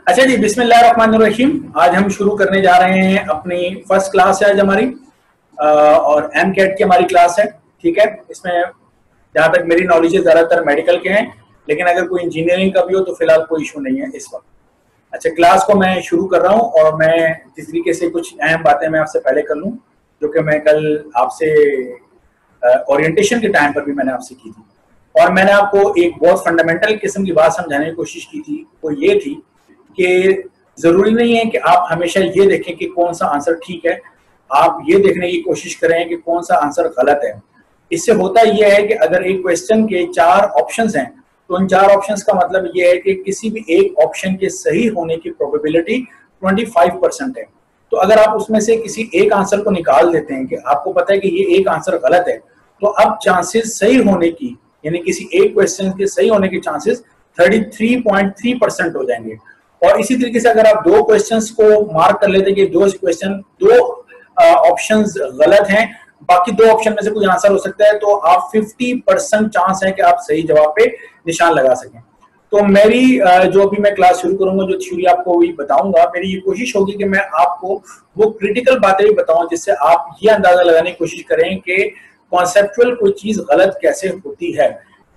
अच्छा जी, बिस्मिल्लाहिर्रहमानिर्रहीम। आज हम शुरू करने जा रहे हैं अपनी फर्स्ट क्लास है आज हमारी और एम कैट की हमारी क्लास है। ठीक है, इसमें जहाँ तक मेरी नॉलेज है ज़्यादातर मेडिकल के हैं, लेकिन अगर कोई इंजीनियरिंग का भी हो तो फिलहाल कोई इशू नहीं है इस वक्त। अच्छा, क्लास को मैं शुरू कर रहा हूँ और मैं जिस तरीके से कुछ अहम बातें मैं आपसे पहले कर लूँ, जो कि मैं कल आपसे ओरिएंटेशन के टाइम पर भी मैंने आपसे की थी, और मैंने आपको एक बहुत फंडामेंटल किस्म की बात समझाने की कोशिश की थी। वो ये थी कि जरूरी नहीं है कि आप हमेशा ये देखें कि कौन सा आंसर ठीक है, आप ये देखने की कोशिश करें कि कौन सा आंसर गलत है। इससे होता यह है कि अगर एक क्वेश्चन के 4 ऑप्शंस हैं तो इन 4 ऑप्शंस का मतलब यह है कि किसी भी एक ऑप्शन के सही होने की प्रोबेबिलिटी 25% है। तो अगर आप उसमें से किसी एक आंसर को निकाल देते हैं कि आपको पता है कि ये एक आंसर गलत है, तो अब चांसेस सही होने की, यानी किसी एक क्वेश्चन के सही होने के चांसेस 33.3% हो जाएंगे। और इसी तरीके से अगर आप 2 क्वेश्चंस को मार्क कर लेते हैं कि 2 ऑप्शंस गलत हैं, बाकी 2 ऑप्शन में से कोई आंसर हो सकता है, तो आप 50% चांस है कि आप सही जवाब पे निशान लगा सकें। तो मेरी जो अभी मैं क्लास शुरू करूंगा, जो थ्योरी आपको भी बताऊंगा, मेरी ये कोशिश होगी कि मैं आपको वो क्रिटिकल बातें भी बताऊं जिससे आप ये अंदाजा लगाने की कोशिश करें कि कॉन्सेप्चुअल कोई चीज गलत कैसे होती है।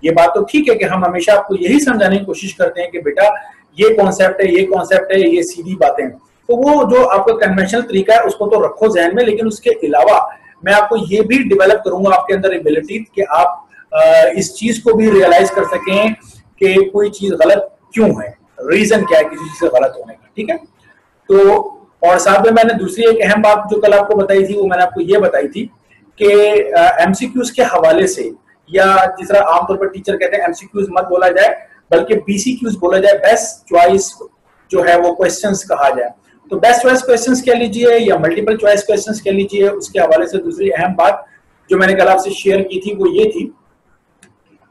ये बात तो ठीक है कि हम हमेशा आपको यही समझाने की कोशिश करते हैं कि बेटा ये कॉन्सेप्ट है, ये कॉन्सेप्ट है, ये सीधी बातें हैं। तो वो जो आपका कन्वेंशनल तरीका है उसको तो रखो जहन में, लेकिन उसके अलावा मैं आपको ये भी डेवलप करूंगा आपके अंदर एबिलिटी कि आप इस चीज को भी रियलाइज कर सकें कि कोई चीज गलत क्यों है, रीजन क्या है किसी चीज से गलत होने का। ठीक है, तो और साथ में मैंने दूसरी एक अहम बात जो कल आपको बताई थी, वो मैंने आपको ये बताई थी कि एमसीक्यूज के हवाले से, या जिस तरह आमतौर पर टीचर कहते हैं एमसीक्यूज मत बोला जाए बल्कि बीसीक्यूज बोला जाए, बेस्ट चॉइस जो है वो क्वेश्चंस कहा जाए। तो बेस्ट चॉइस क्वेश्चंस कह लीजिए या मल्टीपल चॉइस क्वेश्चंस कह लीजिए। उसके हवाले से दूसरी अहम बात जो मैंने कल आपसे शेयर की थी वो ये थी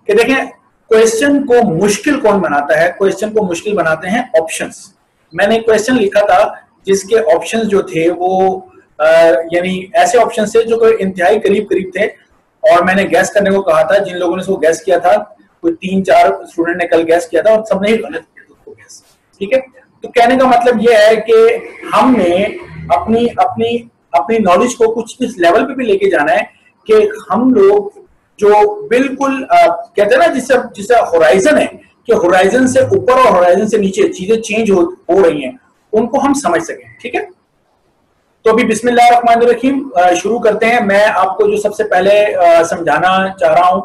कि देखें, क्वेश्चन को मुश्किल कौन बनाता है? क्वेश्चन को मुश्किल बनाते हैं ऑप्शंस। मैंने एक क्वेश्चन लिखा था जिसके ऑप्शंस जो थे वो यानी ऐसे ऑप्शन थे जो कोई इंतहाई करीब करीब थे, और मैंने गैस करने को कहा था। जिन लोगों ने उसको गैस किया था, कोई 3-4 स्टूडेंट ने कल गैस किया था और सबने ही गलत किया था उसको गैस। ठीक है, तो कहने का मतलब यह है कि हमने अपनी अपनी अपनी नॉलेज को कुछ इस लेवल पे भी लेके जाना है कि हम लोग जो बिल्कुल कहते हैं ना, जिससे होराइजन है कि होराइजन से ऊपर और होराइजन से नीचे चीजें चेंज हो रही हैं, उनको हम समझ सकें। ठीक है, तो अभी बिस्मिल्लाहिर्रहमानिर्रहीम शुरू करते हैं। मैं आपको जो सबसे पहले समझाना चाह रहा हूं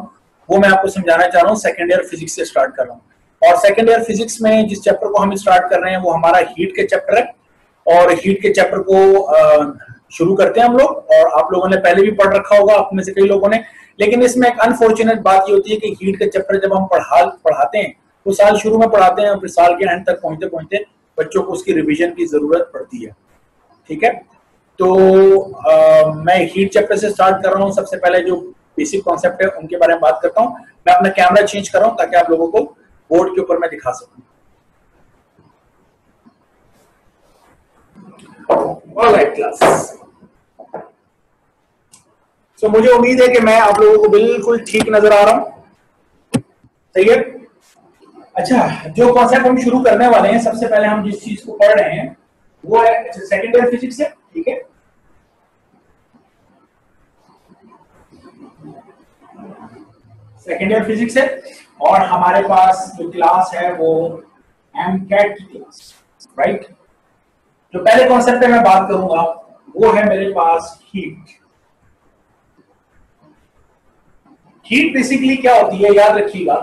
वो मैं आपको समझाना चाह रहा हूं सेकेंड ईयर फिजिक्स से स्टार्ट कर रहा हूं। और सेकेंड ईयर फिजिक्स में जिस चैप्टर को हम स्टार्ट कर रहे हैं वो हमारा हीट के चैप्टर है, और हीट के चैप्टर को शुरू करते हैं हम लोग। और आप लोगों ने पहले भी पढ़ रखा होगा, आप में से कई लोगों ने, लेकिन इसमें एक अनफॉर्चुनेट बात ये होती है कि हीट के चैप्टर जब हम पढ़ाते हैं तो साल शुरू में पढ़ाते हैं और फिर साल के एंड तक पहुंचते पहुंचते बच्चों को उसकी रिविजन की जरूरत पड़ती है। ठीक है, तो मैं हीट चैप्टर से स्टार्ट कर रहा हूं। सबसे पहले जो बेसिक कॉन्सेप्ट है उनके बारे में बात करता हूं। मैं अपना कैमरा चेंज कर रहा हूं ताकि आप लोगों को बोर्ड के ऊपर मैं दिखा सकूं। ऑलराइट क्लास, सो मुझे उम्मीद है कि मैं आप लोगों को बिल्कुल ठीक नजर आ रहा हूं। सही है। अच्छा, जो कॉन्सेप्ट हम शुरू करने वाले हैं, सबसे पहले हम जिस चीज को पढ़ रहे हैं वो है सेकेंड ईयर फिजिक्स है। ठीक है, सेकेंड ईयर फिजिक्स है और हमारे पास जो क्लास है वो एम कैट की क्लास, राइट। जो पहले कॉन्सेप्ट पे मैं बात करूंगा वो है मेरे पास हीट। हीट बेसिकली क्या होती है, याद रखिएगा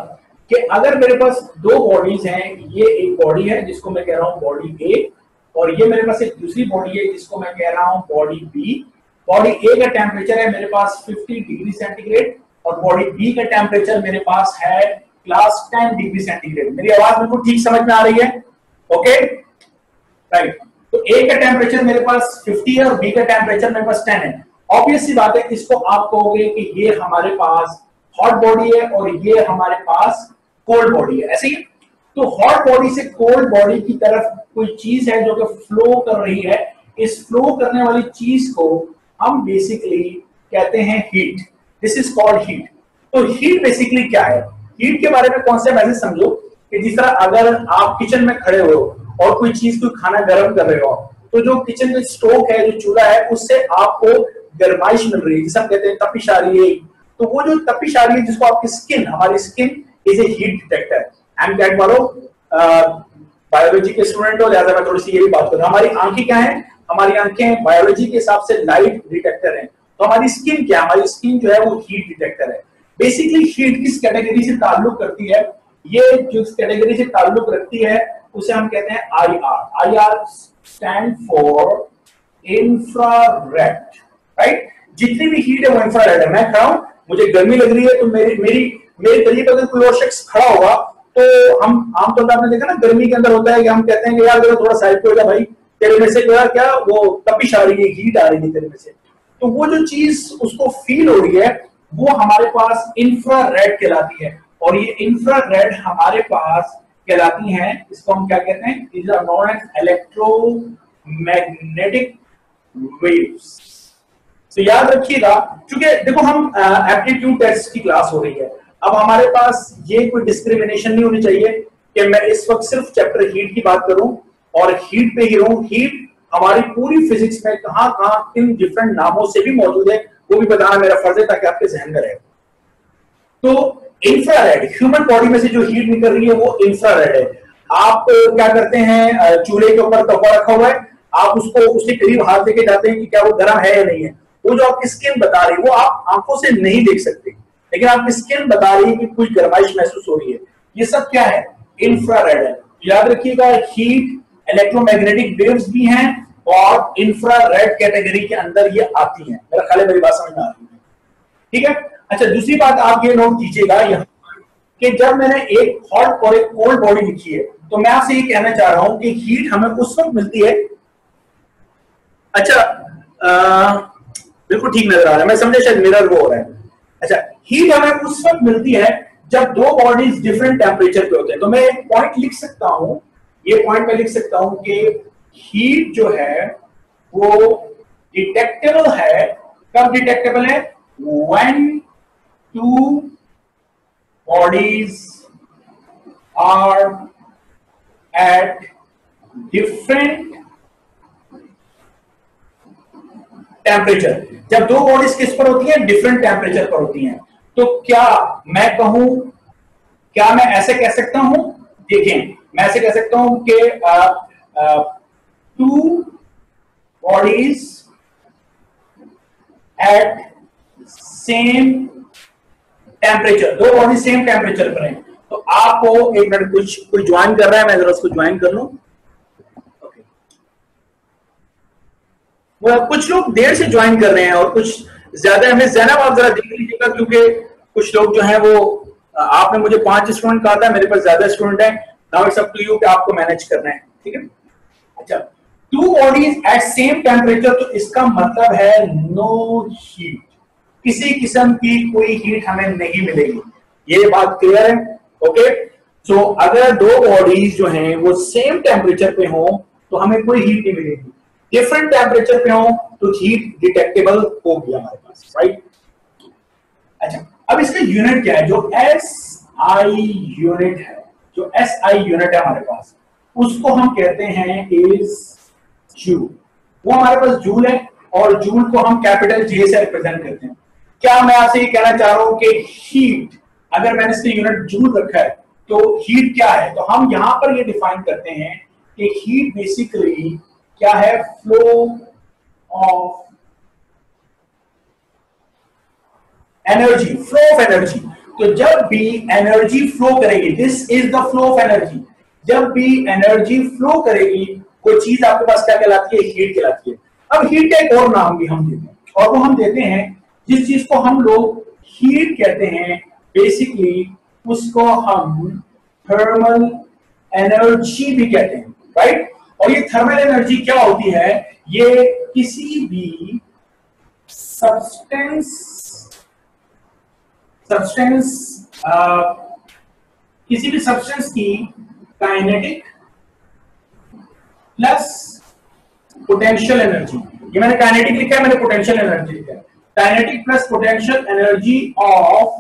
कि अगर मेरे पास 2 बॉडीज हैं, ये एक बॉडी है जिसको मैं कह रहा हूं बॉडी ए, और ये मेरे पास एक दूसरी बॉडी है जिसको मैं कह रहा हूं बॉडी बी। बॉडी ए का टेम्परेचर है मेरे पास 50 डिग्री सेंटीग्रेड और बॉडी बी का टेम्परेचर मेरे पास है प्लस 10 डिग्री सेंटीग्रेड। मेरी आवाज बिल्कुल ठीक समझ में आ रही है? Okay, right. तो ए का टेम्परेचर मेरे पास 50 है और बी का टेम्परेचर मेरे पास 10 है। ऑब्वियस सी बात है, इसको आप कहोगे कि ये हमारे पास हॉट बॉडी है और ये हमारे पास कोल्ड बॉडी है, ऐसे ही। तो हॉट बॉडी से कोल्ड बॉडी की तरफ कोई चीज है जो कि फ्लो कर रही है। इस फ्लो करने वाली चीज को हम बेसिकली कहते हैं heat. This is called heat. तो हीट बेसिकली क्या है? हीट के बारे में कॉन्सेप्ट ऐसे समझो कि जिस तरह अगर आप किचन में खड़े हो और कोई चीज, कोई खाना गर्म कर रहे हो, तो जो किचन में स्टोव है, जो चूल्हा है, उससे आपको गर्माइश मिल रही है, जिसे हम कहते हैं तपिश आ रही है। तो वो जो तपिश आ रही है, जिसको आपकी स्किन, हमारी skin is a heat detector. MCAT वालों, बायोलॉजी के स्टूडेंट हो, लिहाजा मैं थोड़ी सी ये भी बात करूँ। हमारी आंखें क्या है? हमारी आंखें बायोलॉजी के हिसाब से लाइट डिटेक्टर है। तो हमारी स्किन क्या? हमारी स्किन जो है वो हीट डिटेक्टर है। बेसिकली हीट किस कैटेगरी से ताल्लुक करती है? ये जो कैटेगरी से ताल्लुक रखती है उसे हम कहते हैं IR। IR stand for infrared, right? जितनी भी हीट है वो इंफ्रारेड है। मैं खड़ा हूं, मुझे गर्मी लग रही है, तो मेरे करीब अगर कोई और शख्स खड़ा होगा, तो हम आमतौर पर आपने देखा ना, गर्मी के अंदर होता है कि हम कहते हैं कि यार जरा थोड़ा साइड पे हो जा भाई, तेरे में से जो है क्या वो तपिश आ रही है, हीट आ रही है तेरे में से। तो वो जो चीज उसको फील हो रही है वो हमारे पास इंफ्रारेड कहलाती है। और ये इंफ्रारेड हमारे पास कहलाती हैं, इसको हम क्या कहते हैं? these are known as electromagnetic waves। तो याद रखिएगा, क्योंकि देखो हम एप्टीट्यूड टेस्ट की क्लास हो रही है, अब हमारे पास ये कोई डिस्क्रिमिनेशन नहीं होनी चाहिए कि मैं इस वक्त सिर्फ चैप्टर हीट की बात करूं और हीट पे ही रहूं। हीट हमारी पूरी फिजिक्स में कहां कहां किन डिफरेंट नामों से भी मौजूद है, वो भी बताना मेरा फर्ज है ताकि आपके जहन में रहे। तो इंफ्रारेड, ह्यूमन बॉडी में से जो हीट निकल रही है वो इंफ्रारेड है। आप क्या करते हैं? चूल्हे के ऊपर तवा रखा हुआ है, आप उसको उसके करीब हाथ लेके जाते हैं कि क्या वो गर्म है या नहीं है। वो जो आपकी स्किन बता रही है वो आप आंखों से नहीं देख सकते, लेकिन आपकी स्किन बता रही है कि कोई गर्माइश महसूस हो रही है। ये सब क्या है? इंफ्रारेड है। याद रखिएगा, हीट इलेक्ट्रोमैग्नेटिक वेव्स भी हैं और इंफ्रारेड कैटेगरी के अंदर ये आती हैं। मेरा ख्याल है मेरी बात समझ में आ रही है, ठीक है? अच्छा, दूसरी बात आप ये नोट कीजिएगा यहाँ कि जब मैंने एक हॉट और एक कोल्ड बॉडी लिखी है, तो मैं आपसे ये कहना चाह रहा हूं कि हीट हमें उस वक्त मिलती है। अच्छा, बिल्कुल ठीक नजर आ रहा है, मैं समझे शायद मिरर वो हो रहा है। अच्छा, हीट हमें उस वक्त मिलती है जब दो बॉडीज डिफरेंट टेम्परेचर पे होते हैं। तो मैं एक पॉइंट लिख सकता हूं, ये पॉइंट में लिख सकता हूं कि हीट जो है वो डिटेक्टेबल है। कब डिटेक्टेबल है? When two bodies are at different temperature। जब दो बॉडीज किस पर होती हैं? डिफरेंट टेम्परेचर पर होती हैं। तो क्या मैं कहूं, क्या मैं ऐसे कह सकता हूं? देखें, मैं ऐसे कह सकता हूं कि two bodies at same temperature, दो बॉडी सेम टेम्परेचर पर हैं। तो आपको एक मिनट, कोई ज्वाइन कर रहा है, मैं जरा उसको ज्वाइन कर लूं। कुछ लोग देर से ज्वाइन कर रहे हैं और कुछ ज्यादा। हमें ज़ैनब आप जरा देख लीजिएगा, क्योंकि कुछ लोग जो हैं वो, आपने मुझे 5 स्टूडेंट कहा था, मेरे पास ज्यादा स्टूडेंट है। Now it's up to you कि आपको मैनेज करना है, ठीक है? अच्छा, two bodies at same temperature, तो इसका मतलब है नो हीट, किसी किस्म की कोई हीट हमें नहीं मिलेगी। ये बात क्लियर है? ओके, सो अगर दो बॉडीज जो हैं वो सेम टेम्परेचर पे हो तो हमें कोई हीट नहीं मिलेगी। डिफरेंट टेम्परेचर पे हो तो हीट डिटेक्टेबल होगी हमारे पास, राइट? अच्छा, अब इसका यूनिट क्या है? जो SI यूनिट है, जो SI यूनिट है हमारे पास, उसको हम कहते हैं इज जूल। वो हमारे पास जूल है और जूल को हम कैपिटल J से रिप्रेजेंट करते हैं। क्या मैं आपसे ये कहना चाह रहा हूं कि हीट, अगर मैंने इसका यूनिट जूल रखा है तो हीट क्या है? तो हम यहां पर ये डिफाइन करते हैं कि हीट बेसिकली क्या है? Flow of energy, flow of energy. तो जब भी एनर्जी फ्लो करेगी, this is the flow of energy, जब भी एनर्जी फ्लो करेगी कोई चीज आपके पास क्या कहलाती है? हीट कहलाती है। अब हीट का एक और नाम भी हम देते हैं, और वो हम देते हैं जिस चीज को हम लोग हीट कहते हैं, बेसिकली उसको हम थर्मल एनर्जी भी कहते हैं, राइट? और ये थर्मल एनर्जी क्या होती है? ये किसी भी सब्सटेंस की काइनेटिक प्लस पोटेंशियल एनर्जी। ये मैंने काइनेटिक लिखा है, मैंने पोटेंशियल एनर्जी लिखा है। Kinetic plus potential energy of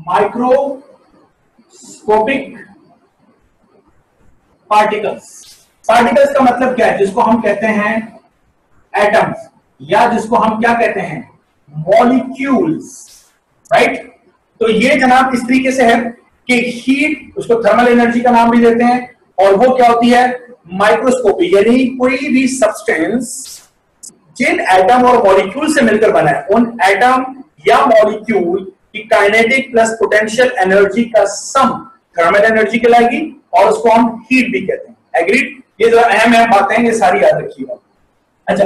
microscopic particles. Particles का मतलब क्या है? जिसको हम कहते हैं एटम्स, या जिसको हम क्या कहते हैं, मॉलिक्यूल्स, राइट। तो ये जनाब इस तरीके से है कि हीट, उसको थर्मल एनर्जी का नाम भी देते हैं, और वो क्या होती है, माइक्रोस्कोपी, यानी कोई भी सब्सटेंस जिन एटम और मॉलिक्यूल से मिलकर बना है, उन एटम या मॉलिक्यूल की काइनेटिक प्लस पोटेंशियल एनर्जी का सम थर्मल एनर्जी कहलाएगी, और उसको हम हीट भी कहते हैं। एग्रीड? ये जो अहम बातें हैं ये सारी याद रखिएगा। अच्छा,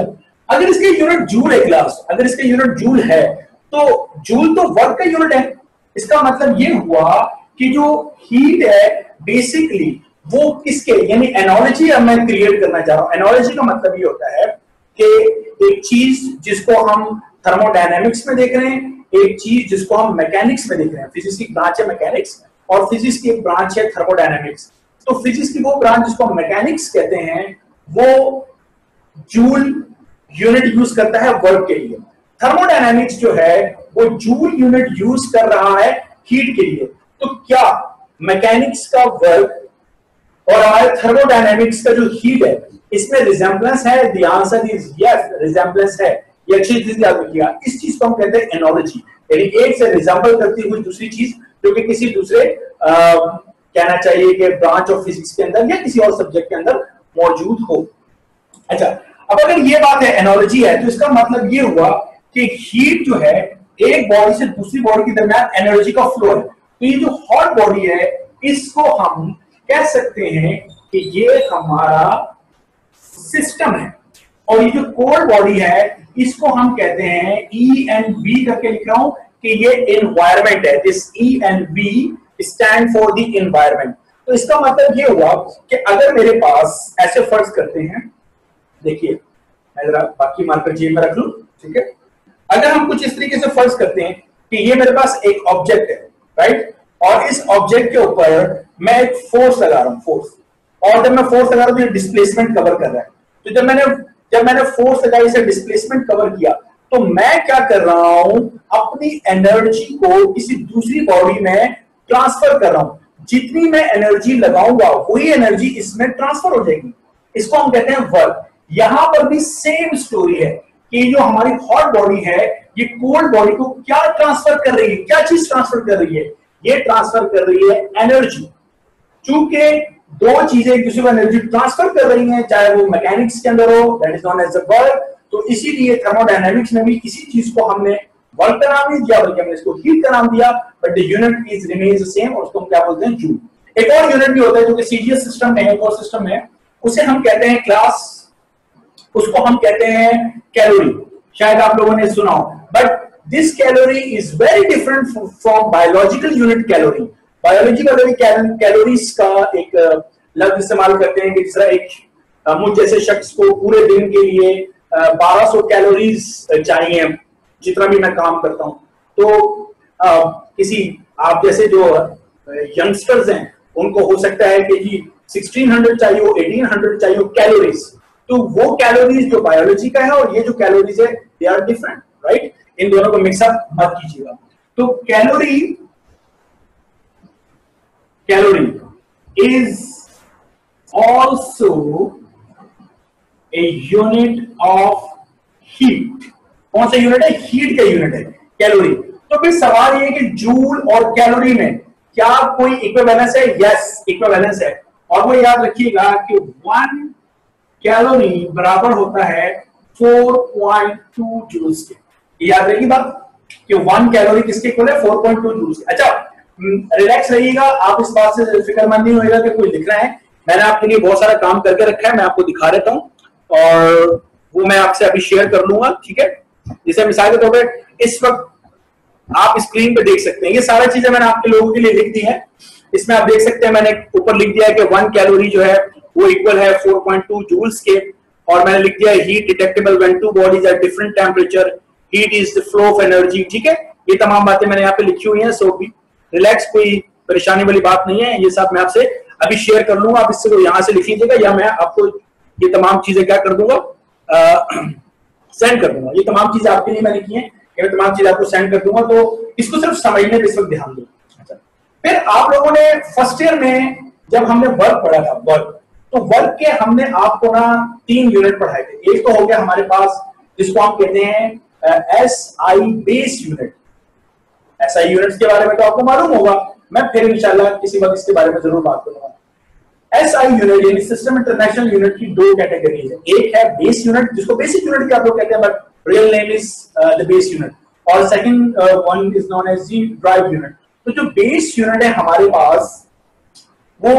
अगर इसके यूनिट जूल है क्लास, अगर इसके यूनिट जूल है तो जूल तो वर्क का यूनिट है। इसका मतलब ये हुआ कि जो हीट है बेसिकली वो किसके, यानी एनालॉजी अब मैं क्रिएट करना चाह रहा हूं। एनालॉजी का मतलब ये होता है कि एक चीज जिसको हम थर्मोडायनेमिक्स में देख रहे हैं, एक चीज जिसको हम मैकेनिक्स में देख रहे हैं। फिजिक्स की ब्रांच है मैकेनिक्स, और फिजिक्स की एक ब्रांच है थर्मोडायनेमिक्स। तो फिजिक्स की वो ब्रांच जिसको हम मैकेनिक्स कहते हैं, वो जूल यूनिट यूज करता है वर्क के लिए। थर्मोडायनेमिक्स जो है वो जूल यूनिट यूज कर रहा है हीट के लिए। तो क्या मैकेनिक्स का वर्क और हमारे थर्मोडायनेमिक्स का जो हीट है, इसमें रिजेम्बलेंस है? The answer is yes, resemblance है। ये अच्छी चीज याद रखिएगा। इस चीज को हम कहते हैं एनोलॉजी, यानी एक से रिजेम्बल करती हुई दूसरी चीज जो कि किसी दूसरे कहना चाहिए कि ब्रांच ऑफ फिजिक्स के अंदर या किसी और सब्जेक्ट के अंदर मौजूद हो। अच्छा, अब अगर ये बात है एनोलॉजी है, तो इसका मतलब ये हुआ कि हीट जो है एक बॉडी से दूसरी बॉडी के दरमियान एनर्जी का फ्लो है। तो ये जो हॉट बॉडी है इसको हम कह सकते हैं कि ये हमारा सिस्टम है, और ये जो कोल्ड बॉडी है इसको हम कहते हैं ई एन बी करके लिख रहा हूं कि ये एनवायरमेंट है। This E N B stand for the environment. तो इसका मतलब ये हुआ कि अगर मेरे पास ऐसे फर्ज करते हैं, देखिए मैं जरा बाकी मार्कर जेब में रख लूं, ठीक है। अगर हम कुछ इस तरीके से फर्ज करते हैं कि ये मेरे पास एक ऑब्जेक्ट है, राइट, और इस ऑब्जेक्ट के ऊपर मैं एक फोर्स लगा रहा हूं, फोर्स, और जब मैं फोर्स लगा रहा हूं तो ये डिस्प्लेसमेंट कवर कर रहा है। तो जब मैंने फोर्स लगाई, इसे डिस्प्लेसमेंट कवर किया, तो मैं क्या कर रहा हूं, अपनी एनर्जी को किसी दूसरी बॉडी में ट्रांसफर कर रहा हूं। जितनी मैं एनर्जी लगाऊंगा वही एनर्जी इसमें ट्रांसफर हो जाएगी। इसको हम कहते हैं वर्क। यहां पर भी सेम स्टोरी है कि जो हमारी हॉट बॉडी है ये कोल्ड बॉडी को क्या ट्रांसफर कर रही है, क्या चीज ट्रांसफर कर रही है, ये ट्रांसफर कर रही है एनर्जी। चूंकि दो चीजें एक दूसरे को एनर्जी ट्रांसफर कर रही हैं, चाहे वो मैकेनिक्स के अंदर हो, that is known as the work, तो इसीलिए थर्मोडायनेमिक्स में भी किसी चीज को हमने वर्क का नाम नहीं दिया बल्कि हमने इसको हीट का नाम दिया, but the unit is remains the same, और उसको हम क्या बोलते हैं, जूल। एक और यूनिट भी होता है जो कि सीजीएस सिस्टम में है, एक और सिस्टम है, उसे हम कहते हैं क्लास, उसको हम कहते हैं कैलोरी। शायद आप लोगों ने सुना हो, but this calorie is very different from biological unit calorie. Biology का कैलोरीज का एक लफ्ज इस्तेमाल करते हैं कि जिस तरह एक मुझ जैसे शख्स को पूरे दिन के लिए 1200 कैलोरीज चाहिए, जितना भी मैं काम करता हूं, तो किसी आप जैसे जो यंगस्टर्स हैं उनको हो सकता है कि जी 1600 चाहिए हो, 1800 चाहिए हो कैलोरीज। तो वो कैलोरीज जो बायोलॉजी का है और ये जो कैलोरीज है दे आर डिफरेंट, राइट। इन दोनों को मिक्सअप मत कीजिएगा। तो calorie is also a unit of heat. कौन सा यूनिट है? हीट का यूनिट है कैलोरी। तो फिर सवाल ये कि जूल और कैलोरी में क्या कोई इक्विवेलेंस है? यस, इक्विवेलेंस है। और वो याद रखिएगा कि 1 कैलोरी बराबर होता है 4.2 जूल्स के। याद रखिए बात कि 1 कैलोरी किसके इक्वल है? 4.2 जूल्स के। अच्छा, रिलैक्स रहिएगा, आप इस बात से फिक्रमंद नहीं होएगा कि कोई लिख रहा है। मैंने आपके लिए बहुत सारा काम करके रखा है, मैं आपको दिखा देता हूं और वो मैं आपसे अभी शेयर कर लूंगा, ठीक है। जैसे मिसाल के तौर पर इस वक्त आप स्क्रीन पे देख सकते हैं, ये सारा चीजें मैंने आपके लोगों के लिए लिख दी है। इसमें आप देख सकते हैं मैंने ऊपर लिख दिया है कि 1 कैलोरी जो है वो इक्वल है 4.2 जूल्स के, और मैंने लिख दिया है heat detectable when to bodies at different temperature, heat is the flow of energy, ठीक है। ये तमाम बातें मैंने यहाँ पे लिखी हुई हैं, सो भी रिलैक्स, कोई परेशानी वाली बात नहीं है। ये सब मैं आपसे अभी शेयर कर लूंगा, आप इससे यहाँ से लिख लीजिएगा या मैं आपको ये तमाम चीजें क्या कर दूंगा, सेंड कर दूंगा। ये तमाम चीजें आपके लिए मैंने की है, मैं तमाम चीजें आपको सेंड कर दूंगा, तो इसको सिर्फ समझने पे इस वक्त ध्यान दो। फिर आप लोगों ने फर्स्ट ईयर में जब हमने वर्क पढ़ा था, वर्क, तो वर्क के हमने आपको ना 3 यूनिट पढ़ाए थे। एक तो हो गया हमारे पास जिसको हम कहते हैं SI base unit. SI units के बारे में तो आपको मालूम होगा, मैं फिर इंशाल्लाह किसी वक्त इसके बारे में जरूर बात करूंगा। SI यूनिट यानी सिस्टम इंटरनेशनल यूनिट की 2 कैटेगरीज है। एक है बेस यूनिट जिसको बेसिक यूनिट क्या आप लोग कहते हैं, but real name is the base unit, और second one is known as the drive unit. तो जो बेस यूनिट है हमारे पास, वो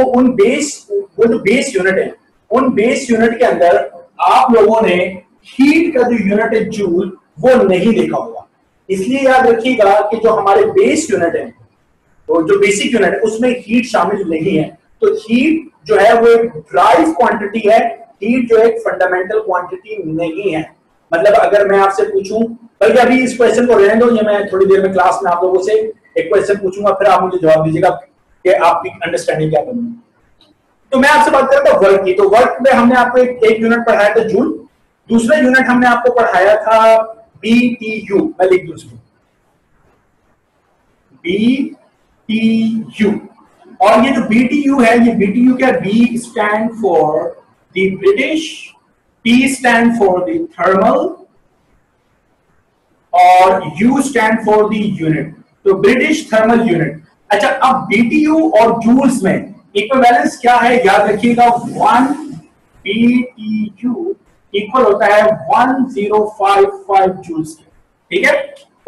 जो बेस यूनिट है, उन बेस यूनिट के अंदर आप लोगों ने हीट का जो यूनिट है जूल, वो नहीं देखा होगा। इसलिए याद रखिएगा कि जो हमारे बेस यूनिट है, तो जो बेसिक यूनिट है उसमें हीट शामिल नहीं है। तो हीट जो है वो एक ड्राइव क्वांटिटी है, हीट जो एक फंडामेंटल क्वांटिटी नहीं है। मतलब अगर मैं आपसे पूछूं, बल्कि अभी इस क्वेश्चन को रहने दो, ये मैं थोड़ी देर में क्लास में आप लोगों से एक क्वेश्चन पूछूंगा, फिर आप मुझे जवाब दीजिएगा कि आपकी अंडरस्टैंडिंग क्या बनी। तो मैं आपसे बात करूंगा वर्क की। तो वर्क में हमने आपको एक यूनिट पढ़ाया था जूल, दूसरा यूनिट हमने आपको पढ़ाया था BTU। मैं लिख दूं इसको BTU। और ये जो BTU है, ये BTU क्या, B stand for the British, T stand for the thermal, और U stand for the unit, तो ब्रिटिश थर्मल यूनिट। अच्छा, अब BTU और जूल्स में इक्विवेलेंस क्या है, याद रखिएगा 1 BTU इक्वल होता है 1055 जूल्स के। ठीक है,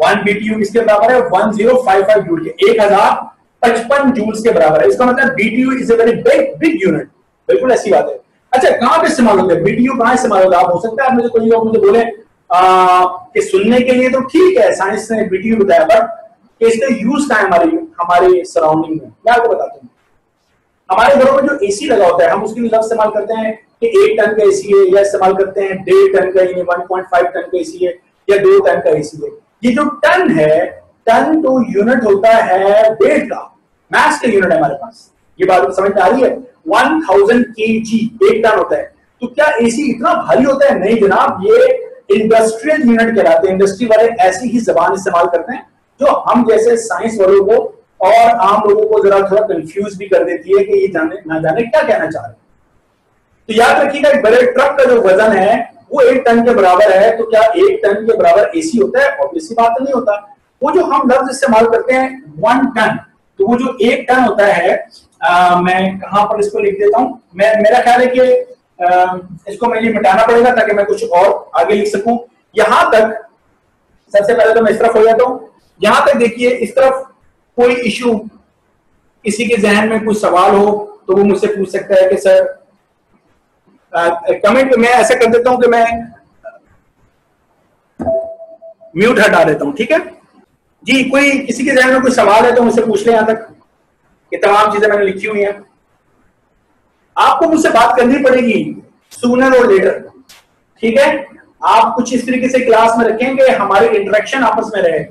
1 BTU किसके बराबर है, 1055 जूल के, 1055 जूल्स के बराबर है। इसका मतलब BTU is a very big unit. बिल्कुल ऐसी बात है। अच्छा, कहां पे इस्तेमाल होता है BTU, कहां इस्तेमाल होता है? आप हो सकता है मुझे कोई लोग मुझे बोले कि सुनने के लिए तो ठीक है, साइंस ने BTU बताया, बट इसका यूज कहां है हमारे सराउंडिंग में? मैं आपको बताता हूँ। हमारे घरों में जो एसी लगा होता है, हम उसके लिए लफ्ज इस्तेमाल करते हैं कि 1 टन का एसी है, या इस्तेमाल करते हैं 1.5 टन का, यानी 1.5 टन का एसी है, या 2 टन का एसी है। ये जो टन है, टन तो यूनिट होता है वेट का, मास का यूनिट है हमारे पास। ये बात समझ में आ रही है? 1000 kg 1 टन होता है। तो क्या एसी इतना भारी होता है? नहीं जनाब, ये इंडस्ट्रियल यूनिट कहलाते हैं। इंडस्ट्री वाले ऐसी ही जबान इस्तेमाल करते हैं जो हम जैसे साइंस वालों को और आम लोगों को जरा थोड़ा कंफ्यूज भी कर देती है कि ये जाने ना जाने क्या कहना चाह रहे हैं। तो याद रखिएगा, एक बड़े ट्रक का जो वजन है वो 1 टन के बराबर है। तो क्या 1 टन के बराबर एसी होता है? और इसी बात नहीं होता। वो जो हम लफ्ज इस्तेमाल करते हैं 1 टन, तो वो जो 1 टन होता है, मैं कहां पर इसको लिख देता हूं, मेरा ख्याल है कि इसको मैं ये मिटाना पड़ेगा ताकि मैं कुछ और आगे लिख सकूं। यहां तक सबसे पहले तो मैं इस तरफ हो जाता हूं। यहां तक देखिए, इस तरफ कोई इशू, किसी के जहन में कोई सवाल हो तो वो मुझसे पूछ सकता है कि सर कमेंट में। मैं ऐसा कर देता हूं कि मैं म्यूट हटा देता हूं, ठीक है जी। कोई किसी के जहन में कोई सवाल है तो मुझसे पूछ ले। यहां तक ये तमाम चीजें मैंने लिखी हुई हैं। आपको मुझसे बात करनी पड़ेगी सूनर और लेटर, ठीक है। आप कुछ इस तरीके से क्लास में रखेंगे, हमारे इंटरेक्शन आपस में रहे।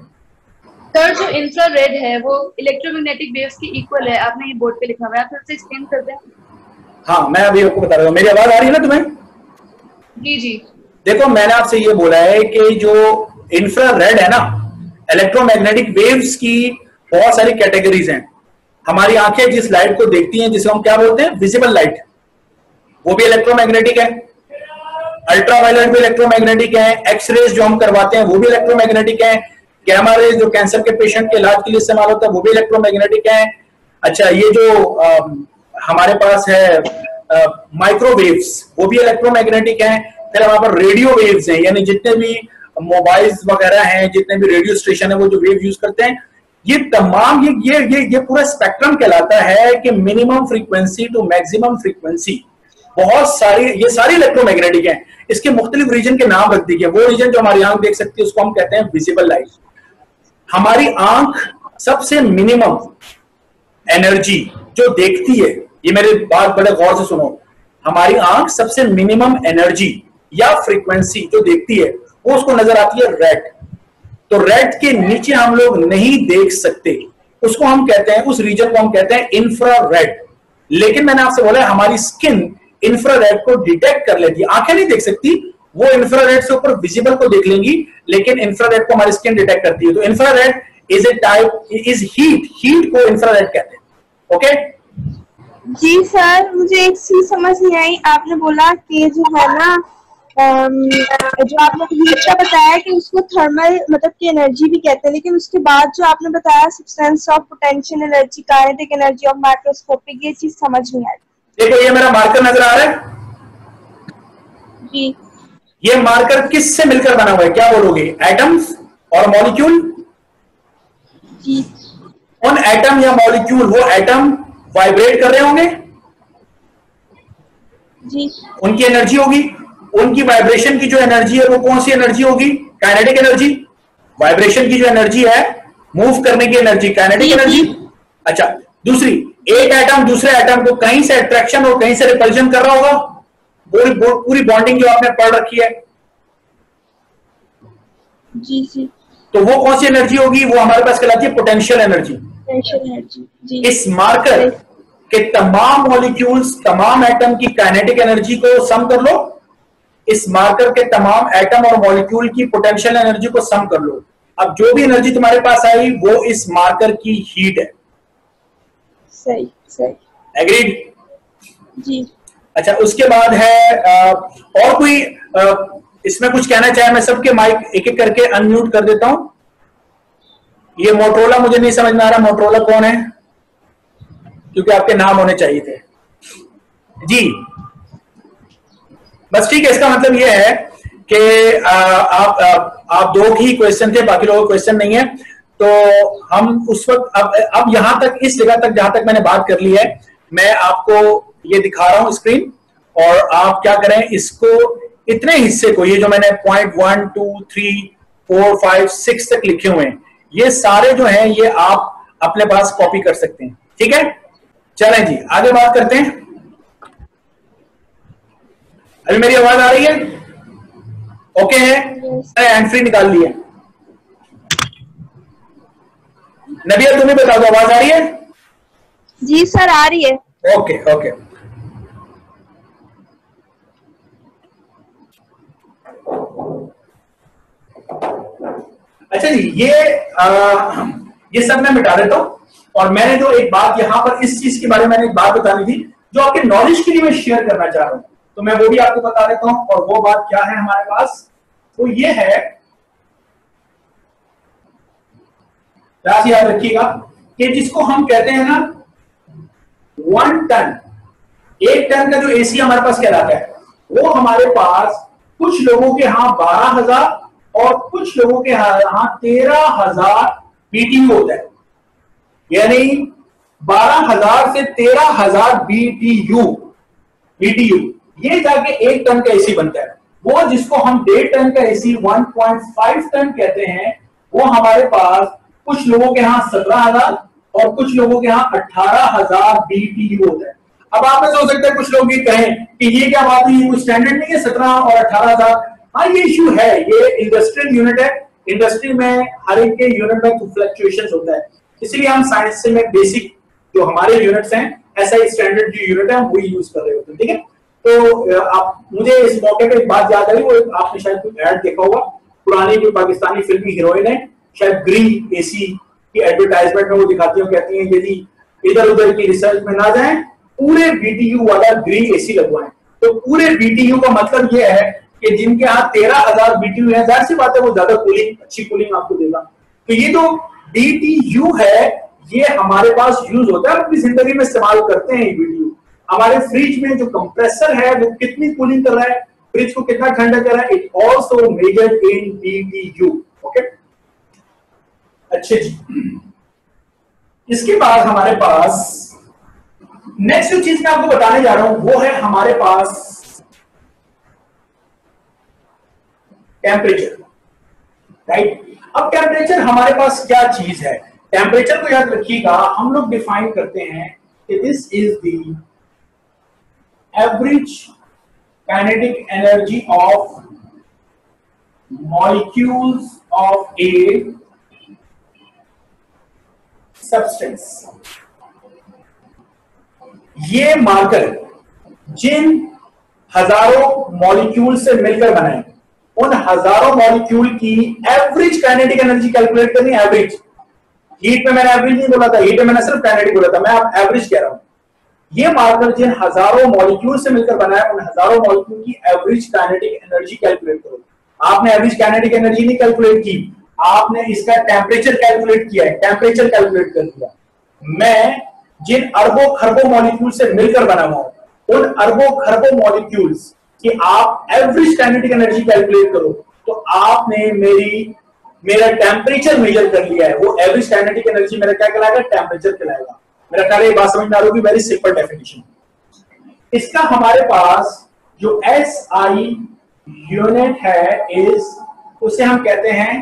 सर, जो इंफ्रारेड है वो इलेक्ट्रोमैग्नेटिक वेव्स के इक्वल है, आपने ये बोर्ड पे लिखा हुआ है, आप फिर से एक्सप्लेन कर दें। हाँ, मैं अभी आपको बता रहा हूँ। मेरी आवाज आ रही है ना तुम्हें? जी जी। देखो, मैंने आपसे ये बोला है कि जो इंफ्रारेड है ना, इलेक्ट्रोमैग्नेटिक वेव्स की बहुत सारी कैटेगरीज हैं। हमारी आंखें जिस लाइट को देखती हैं, जिसे हम क्या बोलते हैं, विजिबल लाइट, वो भी इलेक्ट्रोमैग्नेटिक है। अल्ट्रावायलेट भी इलेक्ट्रोमैग्नेटिक है। एक्स रेज जो हम करवाते हैं वो भी इलेक्ट्रोमैग्नेटिक है। गैमा रेज जो कैंसर के पेशेंट के इलाज के लिए इस्तेमाल होता है वो भी इलेक्ट्रोमैग्नेटिक है। अच्छा, ये जो हमारे पास है माइक्रोवेव्स, वो भी इलेक्ट्रोमैग्नेटिक है। फिर हमारे पास रेडियो वेव्स हैं, यानी जितने भी मोबाइल्स वगैरह हैं, जितने भी रेडियो स्टेशन है, वो जो वेव यूज करते हैं, ये तमाम ये पूरा स्पेक्ट्रम कहलाता है कि minimum frequency to maximum frequency. बहुत सारी, ये सारी इलेक्ट्रोमैग्नेटिक हैं। इसके मुख्तलिफ रीजन के नाम रख दीजिए। वो रीजन जो हमारी आंख देख सकती है उसको हम कहते हैं विजिबल लाइट। हमारी आंख सबसे मिनिमम एनर्जी जो देखती है, ये मेरी बात बड़े गौर से सुनो, हमारी आंख सबसे मिनिमम एनर्जी या फ्रीक्वेंसी जो देखती है वो उसको नजर आती है रेड। तो रेड के नीचे हम लोग नहीं देख सकते, उसको हम कहते हैं, उस रीजन को हम कहते हैं इंफ्रारेड। लेकिन मैंने आपसे बोला हमारी स्किन इंफ्रारेड को डिटेक्ट कर लेती है। आंखें नहीं देख सकती, वो इंफ्रारेड से ऊपर विजिबल को देख लेंगी, लेकिन इंफ्रारेड को हमारी स्किन डिटेक्ट करती है। तो infrared is a type, is heat को इंफ्रारेड कहते हैं। ओके, जी सर, मुझे एक चीज समझ नहीं आई। आपने बोला कि जो है ना, जो आपने हीट का बताया कि उसको थर्मल मतलब कि एनर्जी भी कहते हैं, लेकिन उसके बाद जो आपने बताया substance of potential energy, kinetic energy और माइक्रोस्कोपिक, ये चीज समझ नहीं आई। देखो ये मेरा मार्कर नजर आ रहा है जी। ये मार्कर किससे मिलकर बना हुआ है, क्या बोलोगे? एटम्स और मॉलिक्यूल? जी। उन एटम या मॉलिक्यूल, वो एटम वाइब्रेट कर रहे होंगे, जी। उनकी एनर्जी होगी। उनकी वाइब्रेशन की जो एनर्जी है वो कौन सी एनर्जी होगी? Kinetic energy. वाइब्रेशन की जो एनर्जी है, मूव करने की एनर्जी, काइनेटिक एनर्जी। अच्छा, दूसरी, एक एटम दूसरे एटम को कहीं से अट्रैक्शन और कहीं से रिपल्शन कर रहा होगा, पूरी बॉन्डिंग जो आपने पढ़ रखी है। जी जी। तो वो कौन सी एनर्जी होगी? वो हमारे पास कहलाती है पोटेंशियल एनर्जी। Potential energy. जी। इस मार्कर के तमाम मॉलिक्यूल्स, तमाम एटम की काइनेटिक एनर्जी को सम कर लो, इस मार्कर के तमाम एटम और मॉलिक्यूल की पोटेंशियल एनर्जी को सम कर लो। अब जो भी एनर्जी तुम्हारे पास आई वो इस मार्कर की हीट है। सही सही। एग्रीड? जी। अच्छा, उसके बाद है और कोई इसमें कुछ कहना चाहे? मैं सबके माइक एक एक करके अनम्यूट कर देता हूं। ये मोटरोला मुझे नहीं समझ में आ रहा, मोटरोला कौन है? क्योंकि आपके नाम होने चाहिए थे जी। बस ठीक है, इसका मतलब ये है कि आप दो ही क्वेश्चन थे, बाकी लोगों के क्वेश्चन नहीं है। तो हम उस वक्त अब यहां तक, इस जगह तक जहां तक मैंने बात कर ली है, मैं आपको ये दिखा रहा हूं स्क्रीन, और आप क्या करें, इसको इतने हिस्से को, ये जो मैंने पॉइंट 1 2 3 4 5 6 तक लिखे हुए हैं, ये सारे जो हैं ये आप अपने पास कॉपी कर सकते हैं। ठीक है, चलें जी आगे बात करते हैं। अभी मेरी आवाज आ रही है? ओके है? हैंड फ्री निकाल लिया। नबिया तुम्हें बता दो, आवाज आ रही है? जी सर, आ रही है। Okay okay. अच्छा जी, ये सब मैं मिटा देता हूं, और मैंने जो एक बात यहां पर इस चीज के बारे में मैंने एक बात बतानी थी जो आपके नॉलेज के लिए मैं शेयर करना चाह रहा हूं, तो मैं वो भी आपको बता देता हूं। और वो बात क्या है हमारे पास, तो ये है, याद रखिएगा कि जिसको हम कहते हैं ना 1 टन, 1 टन का जो एसी हमारे पास कहलाता है, वो हमारे पास कुछ लोगों के यहां 12,000 और कुछ लोगों के यहां 13,000 बीटीयू होता है। यानी 12,000 से 13,000 बीटीयू ये जाके 1 टन का एसी बनता है। वो जिसको हम 1.5 टन का एसी 1.5 टन कहते हैं, वो हमारे पास कुछ लोगों के यहां 17,000 और कुछ लोगों के यहां 18,000 बीटीयू होता है। अब आप में सोच सकते हैं कुछ लोग ये कहें कि ये क्या बात है, ये स्टैंडर्ड नहीं है 17 और 18,000। हाँ, ये इश्यू है, ये इंडस्ट्रियल यूनिट है, इंडस्ट्री में हर एक के यूनिट में फ्लक्चुएशंस होता है, इसलिए हम साइंस में बेसिक जो हमारे यूनिट्स हैं, ऐसा ही स्टैंडर्ड जो यूनिट है हम वही यूज कर रहे होते हैं। ठीक है, तो आप, मुझे इस मौके पे एक बात याद आई, वो आपने शायद कोई ऐड देखा होगा, पुरानी कोई पाकिस्तानी फिल्मी हीरोइन है, शायद ग्रीन एसी की एडवर्टाइजमेंट में वो दिखाती है, कहती है यदि इधर उधर की रिसर्च में ना जाएं, पूरे बीटीयू वाला ग्रीन एसी लगवाएं। तो पूरे बीटीयू का मतलब ये है कि जिनके यहाँ 13,000 बीटीयू है, जाहिर सी बात है वो ज्यादा कूलिंग, अच्छी कूलिंग आपको देगा। तो ये जो बीटीयू है ये हमारे पास यूज होता है, अपनी जिंदगी में इस्तेमाल करते हैं। बीटीयू हमारे फ्रिज में जो कंप्रेसर है वो कितनी कूलिंग कर रहा है, फ्रिज को कितना ठंडा कर रहा है, it also measured in BTU. Okay, अच्छे जी। इसके बाद हमारे पास नेक्स्ट जो चीज मैं आपको बताने जा रहा हूं वो है हमारे पास टेम्परेचर, राइट। अब टेम्परेचर हमारे पास क्या चीज है? टेम्परेचर को याद रखिएगा, हम लोग डिफाइन करते हैं कि this is the average kinetic energy of molecules of a substance. ये मार्कर जिन हजारों मॉलिक्यूल से मिलकर बने, उन हजारों मॉलिक्यूल की एवरेज काइनेटिक एनर्जी कैलकुलेट करनी है। एवरेज, हीट में मैंने एवरेज नहीं बोला था, हीट में मैंने सिर्फ काइनेटिक बोला था, मैं आप एवरेज कह रहा हूं। ये मार्कर जिन हजारों मॉलिक्यूल से मिलकर बना है, उन हजारों मॉलिक्यूल की एवरेज काइनेटिक एनर्जी कैलकुलेट करो। आपने एवरेज काइनेटिक एनर्जी नहीं कैलकुलेट की, आपने इसका टेम्परेचर कैलकुलेट किया है, टेम्परेचर कैलकुलेट कर दिया। मैं जिन अरबों खरबों मॉलिक्यूल से मिलकर बना हुआ हूं, उन अरबों खरबों मॉलिक्यूल्स की आप एवरेज काइनेटिक एनर्जी कैलकुलेट करो, तो आपने मेरा टेम्परेचर मेजर कर लिया है। वो एवरेज काइनेटिक एनर्जी मेरा क्या कहलाएगा? टेम्परेचर कहलाएगा। मेरा ख्याल है बात समझ में आ रही होगी। Very simple definition. इसका हमारे पास जो SI यूनिट है उसे हम कहते हैं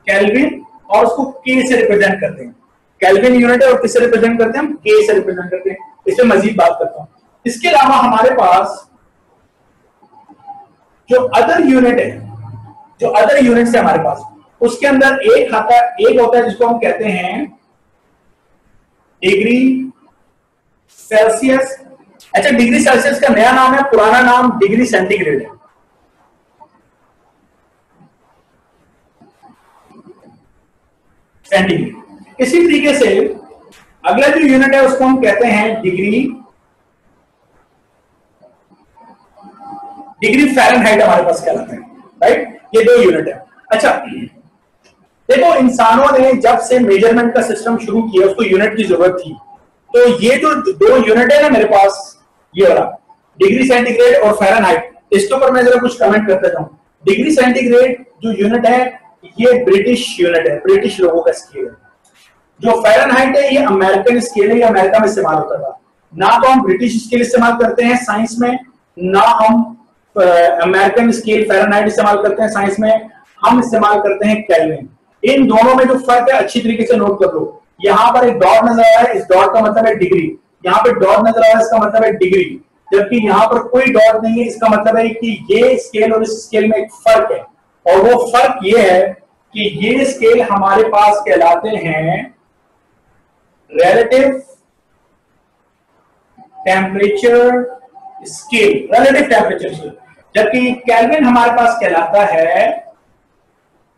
केल्विन, और उसको K से रिप्रेजेंट करते हैं। केल्विन यूनिट है और किससे रिप्रेजेंट करते हैं? हम K से रिप्रेजेंट करते हैं। इसमें मजीद बात करता हूं। इसके अलावा हमारे पास जो अदर यूनिट है, जो अदर यूनिट है हमारे पास, उसके अंदर एक होता है जिसको हम कहते हैं डिग्री सेल्सियस। अच्छा, डिग्री सेल्सियस का नया नाम है, पुराना नाम डिग्री सेंटीग्रेड है। सेंटीग्रेड। इसी तरीके से अगला जो यूनिट है उसको हम कहते हैं डिग्री फ़ारेनहाइट हमारे पास कहलाता है, राइट। ये दो यूनिट है। अच्छा देखो, इंसानों ने जब से मेजरमेंट का सिस्टम शुरू किया उसको यूनिट की जरूरत थी। तो ये जो दो यूनिट है ना मेरे पास, ये वाला डिग्री सेंटीग्रेड और फ़ारेनहाइट, इसके ऊपर मैं जरा कुछ कमेंट करता जाऊं। डिग्री सेंटीग्रेड जो यूनिट है ये ब्रिटिश यूनिट है, ब्रिटिश लोगों का स्केल है। जो फ़ारेनहाइट है ये अमेरिकन स्केल है, ये अमेरिका में इस्तेमाल होता था। ना तो हम ब्रिटिश स्केल इस्तेमाल करते हैं साइंस में, ना हम अमेरिकन स्केल फ़ारेनहाइट इस्तेमाल करते हैं साइंस में, हम इस्तेमाल करते हैं केल्विन। इन दोनों में जो फर्क है अच्छी तरीके से नोट कर लो। यहां पर एक डॉट नजर आ रहा है, इस डॉट का मतलब है डिग्री। यहाँ पे डॉट नजर आ रहा है, इसका मतलब है डिग्री। जबकि यहाँ पर कोई डॉट नहीं है, इसका मतलब है कि ये स्केल और इस स्केल में एक फर्क है। और वो फर्क ये है कि ये स्केल हमारे पास कहलाते हैं relative temperature scale, relative temperature scale. जबकि केल्विन हमारे पास कहलाता है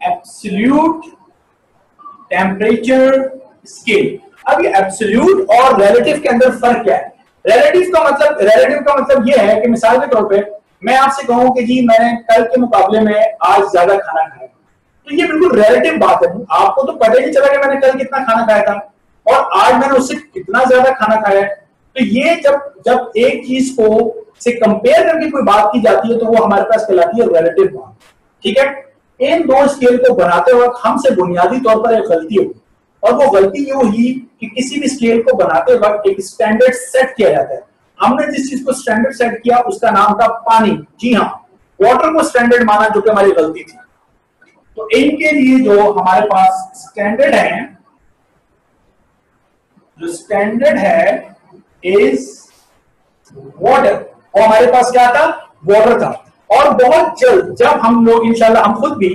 एब्सोल्यूट टेम्परेचर स्केल। अब ये एब्सोल्यूट और रिलेटिव के अंदर फर्क क्या है? रिलेटिव का मतलब ये है कि मिसाल के तौर पे मैं आपसे कहूं कि जी मैंने कल के मुकाबले में आज ज्यादा खाना खाया, तो ये बिल्कुल रिलेटिव बात है। आपको तो पता ही नहीं चला कि मैंने कल कितना खाना खाया था और आज मैंने उससे कितना ज्यादा खाना खाया है। तो ये जब एक चीज को से कंपेयर करके कोई बात की जाती है तो वो हमारे पास कहलाती है रिलेटिव बात। ठीक है, इन दो स्केल को बनाते वक्त हमसे बुनियादी तौर पर एक गलती होगी, और वो गलती ये हुई कि किसी भी स्केल को बनाते वक्त एक स्टैंडर्ड सेट किया जाता है। हमने जिस चीज को स्टैंडर्ड सेट किया उसका नाम था पानी। जी हाँ, वाटर को स्टैंडर्ड माना, जो कि हमारी गलती थी। तो इनके लिए जो हमारे पास स्टैंडर्ड है, जो स्टैंडर्ड है इज वाटर, और हमारे पास क्या था? वाटर था। और बहुत जल्द जब हम लोग इंशाल्लाह हम खुद भी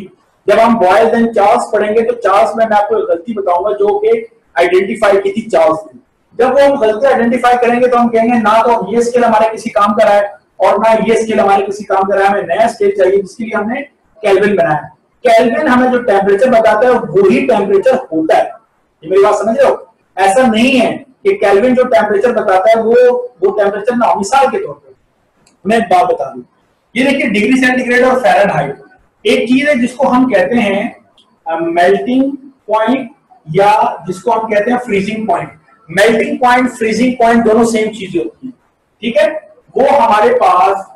जब हम बॉयज एंड चार्ल्स पढ़ेंगे तो चार्ल्स में मैं आपको गलती बताऊंगा जो कि आइडेंटिफाई की थी चार्ल्स ने। जब वो हम गलती आइडेंटिफाई करेंगे तो हम कहेंगे ना तो ये स्केल हमारे किसी काम का रहा है और ना ये स्केल हमारे किसी काम का रहा है, हमें नया स्केल चाहिए जिसके लिए हमने केल्विन बनाया। केल्विन हमें जो टेम्परेचर बताता है वही टेम्परेचर होता है। ये मेरी बात समझ रहे हो? ऐसा नहीं है कि केल्विन जो टेम्परेचर बताता है वो टेम्परेचर ना। मिसाल के तौर पर मैं एक बात बता दूं, ये देखिए डिग्री सेंटीग्रेड और फ़ारेनहाइट एक चीज है जिसको हम कहते हैं मेल्टिंग पॉइंट, या जिसको हम कहते हैं freezing point. Melting point, freezing point दोनों सेम चीजें होती है। ठीक है, वो हमारे पास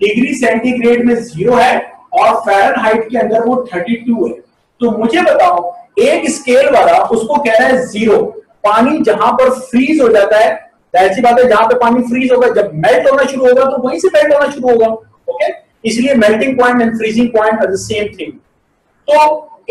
डिग्री सेंटीग्रेड में 0 है और फ़ारेनहाइट के अंदर वो 32 है। तो मुझे बताओ, एक स्केल वाला उसको कह रहा है 0। पानी जहां पर फ्रीज हो जाता है, ऐसी बात है जहां पे पानी फ्रीज होगा, जब मेल्ट होना शुरू होगा तो वहीं से मेल्ट होना शुरू होगा। ओके, इसलिए melting point and freezing point are the same thing. तो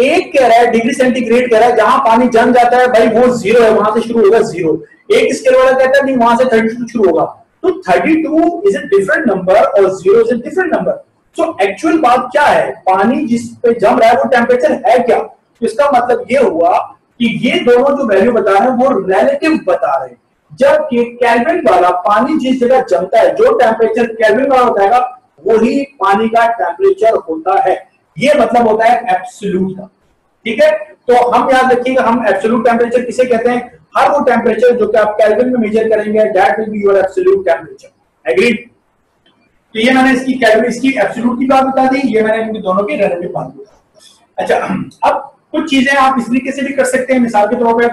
एक कह रहा है डिग्री सेंटीग्रेड कह रहा है जहां पानी जम जाता है भाई वो 0 है, वहां से शुरू होगा 0। एक स्केल वाला कहता है नहीं वहां से 32 शुरू होगा। तो 32 इज अ डिफरेंट नंबर और 0 is a different number. So actual बात क्या है? पानी जिस पे जम रहा है वो टेम्परेचर है क्या? तो इसका मतलब ये हुआ कि ये दोनों जो वैल्यू बता रहे हैं वो रिलेटिव बता रहे हैं। जबकि केल्विन वाला पानी जिस जगह जमता है, जो टेम्परेचर केल्विन वाला बताएगा वही पानी का टेम्परेचर होता है। ये मतलब होता है एब्सोल्यूट का। ठीक है, तो हम याद रखिएगा, हम एब्सोल्यूट टेम्परेचर किसे कहते हैं? हर वो टेम्परेचर जो कि आप केल्विन में मेजर करेंगे, that will be your absolute temperature. Agreed? तो ये मैंने इसकी केल्विन, इसकी एब्सोल्यूट की बात बता दी, ये मैंने इनकी दोनों की रिलेटिव बात बता। अच्छा, अब कुछ चीजें आप इस तरीके से भी कर सकते हैं। मिसाल के तौर पर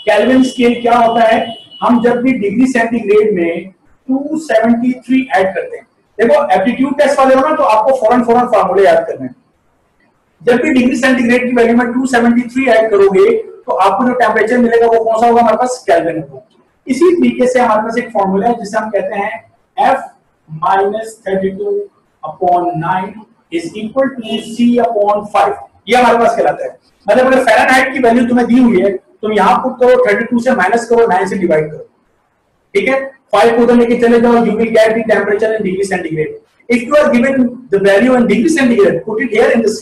केल्विन स्केल क्या होता है, हम जब भी डिग्री सेंटीग्रेड में 273 ऐड करते हैं, देखो एप्टीट्यूड टेस्ट वाले हो ना, तो आपको फौरन फार्मूले याद करने हैं। जब भी डिग्री सेंटीग्रेड की वैल्यू में 273 ऐड करोगे तो आपको जो टेम्परेचर मिलेगा वो कौन सा होगा? हमारे पास केल्विन होगा। इसी तरीके से हमारे पास एक फॉर्मूला है जिसे हम कहते हैं F minus 32/9 is equal to C/5। ये हमारे पास कहलाता है। मतलब अगर फ़ारेनहाइट की वैल्यू तुम्हें दी हुई है, तुम यहां पुट करो, 32 से माइनस करो, 9 से डिवाइड करो, ठीक है, 5 को उधर लेके चले जाओ, you will get the temperature in degree centigrade. If you are given the value in degree centigrade, put it here in the C,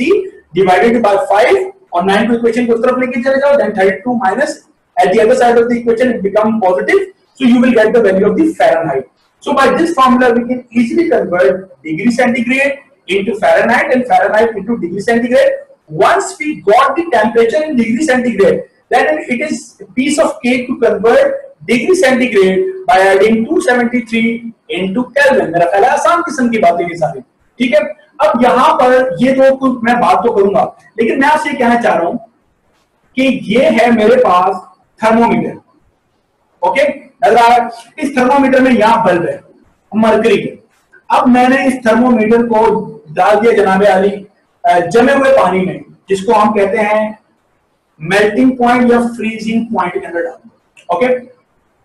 divided by 5 और 9 को इक्वेशन की तरफ लेके चले जाओ, then 32 minus at the other side of the equation it become positive, so you will get the value of the Fahrenheit. So by this formula we can easily convert degree centigrade into Fahrenheit and Fahrenheit into degree centigrade. Once we got the temperature in degree centigrade, then it is a piece of cake to convert degree centigrade by adding 273 into Kelvin। मेरा ख्याल है आसान किस्म की बातें ये सारी, ठीक है। अब यहाँ पर ये तो मैं बात तो करूंगा, लेकिन मैं आपसे कहना चाह रहा हूं कि ये है मेरे पास थर्मोमीटर, ओके। इस थर्मोमीटर में यहाँ बल्ब है मरकरी के। अब मैंने इस थर्मोमीटर को डाल दिया जनाबे आली जमे हुए पानी में, जिसको हम कहते हैं मेल्टिंग पॉइंट या फ्रीजिंग पॉइंट के अंदर डाल दिया, ओके।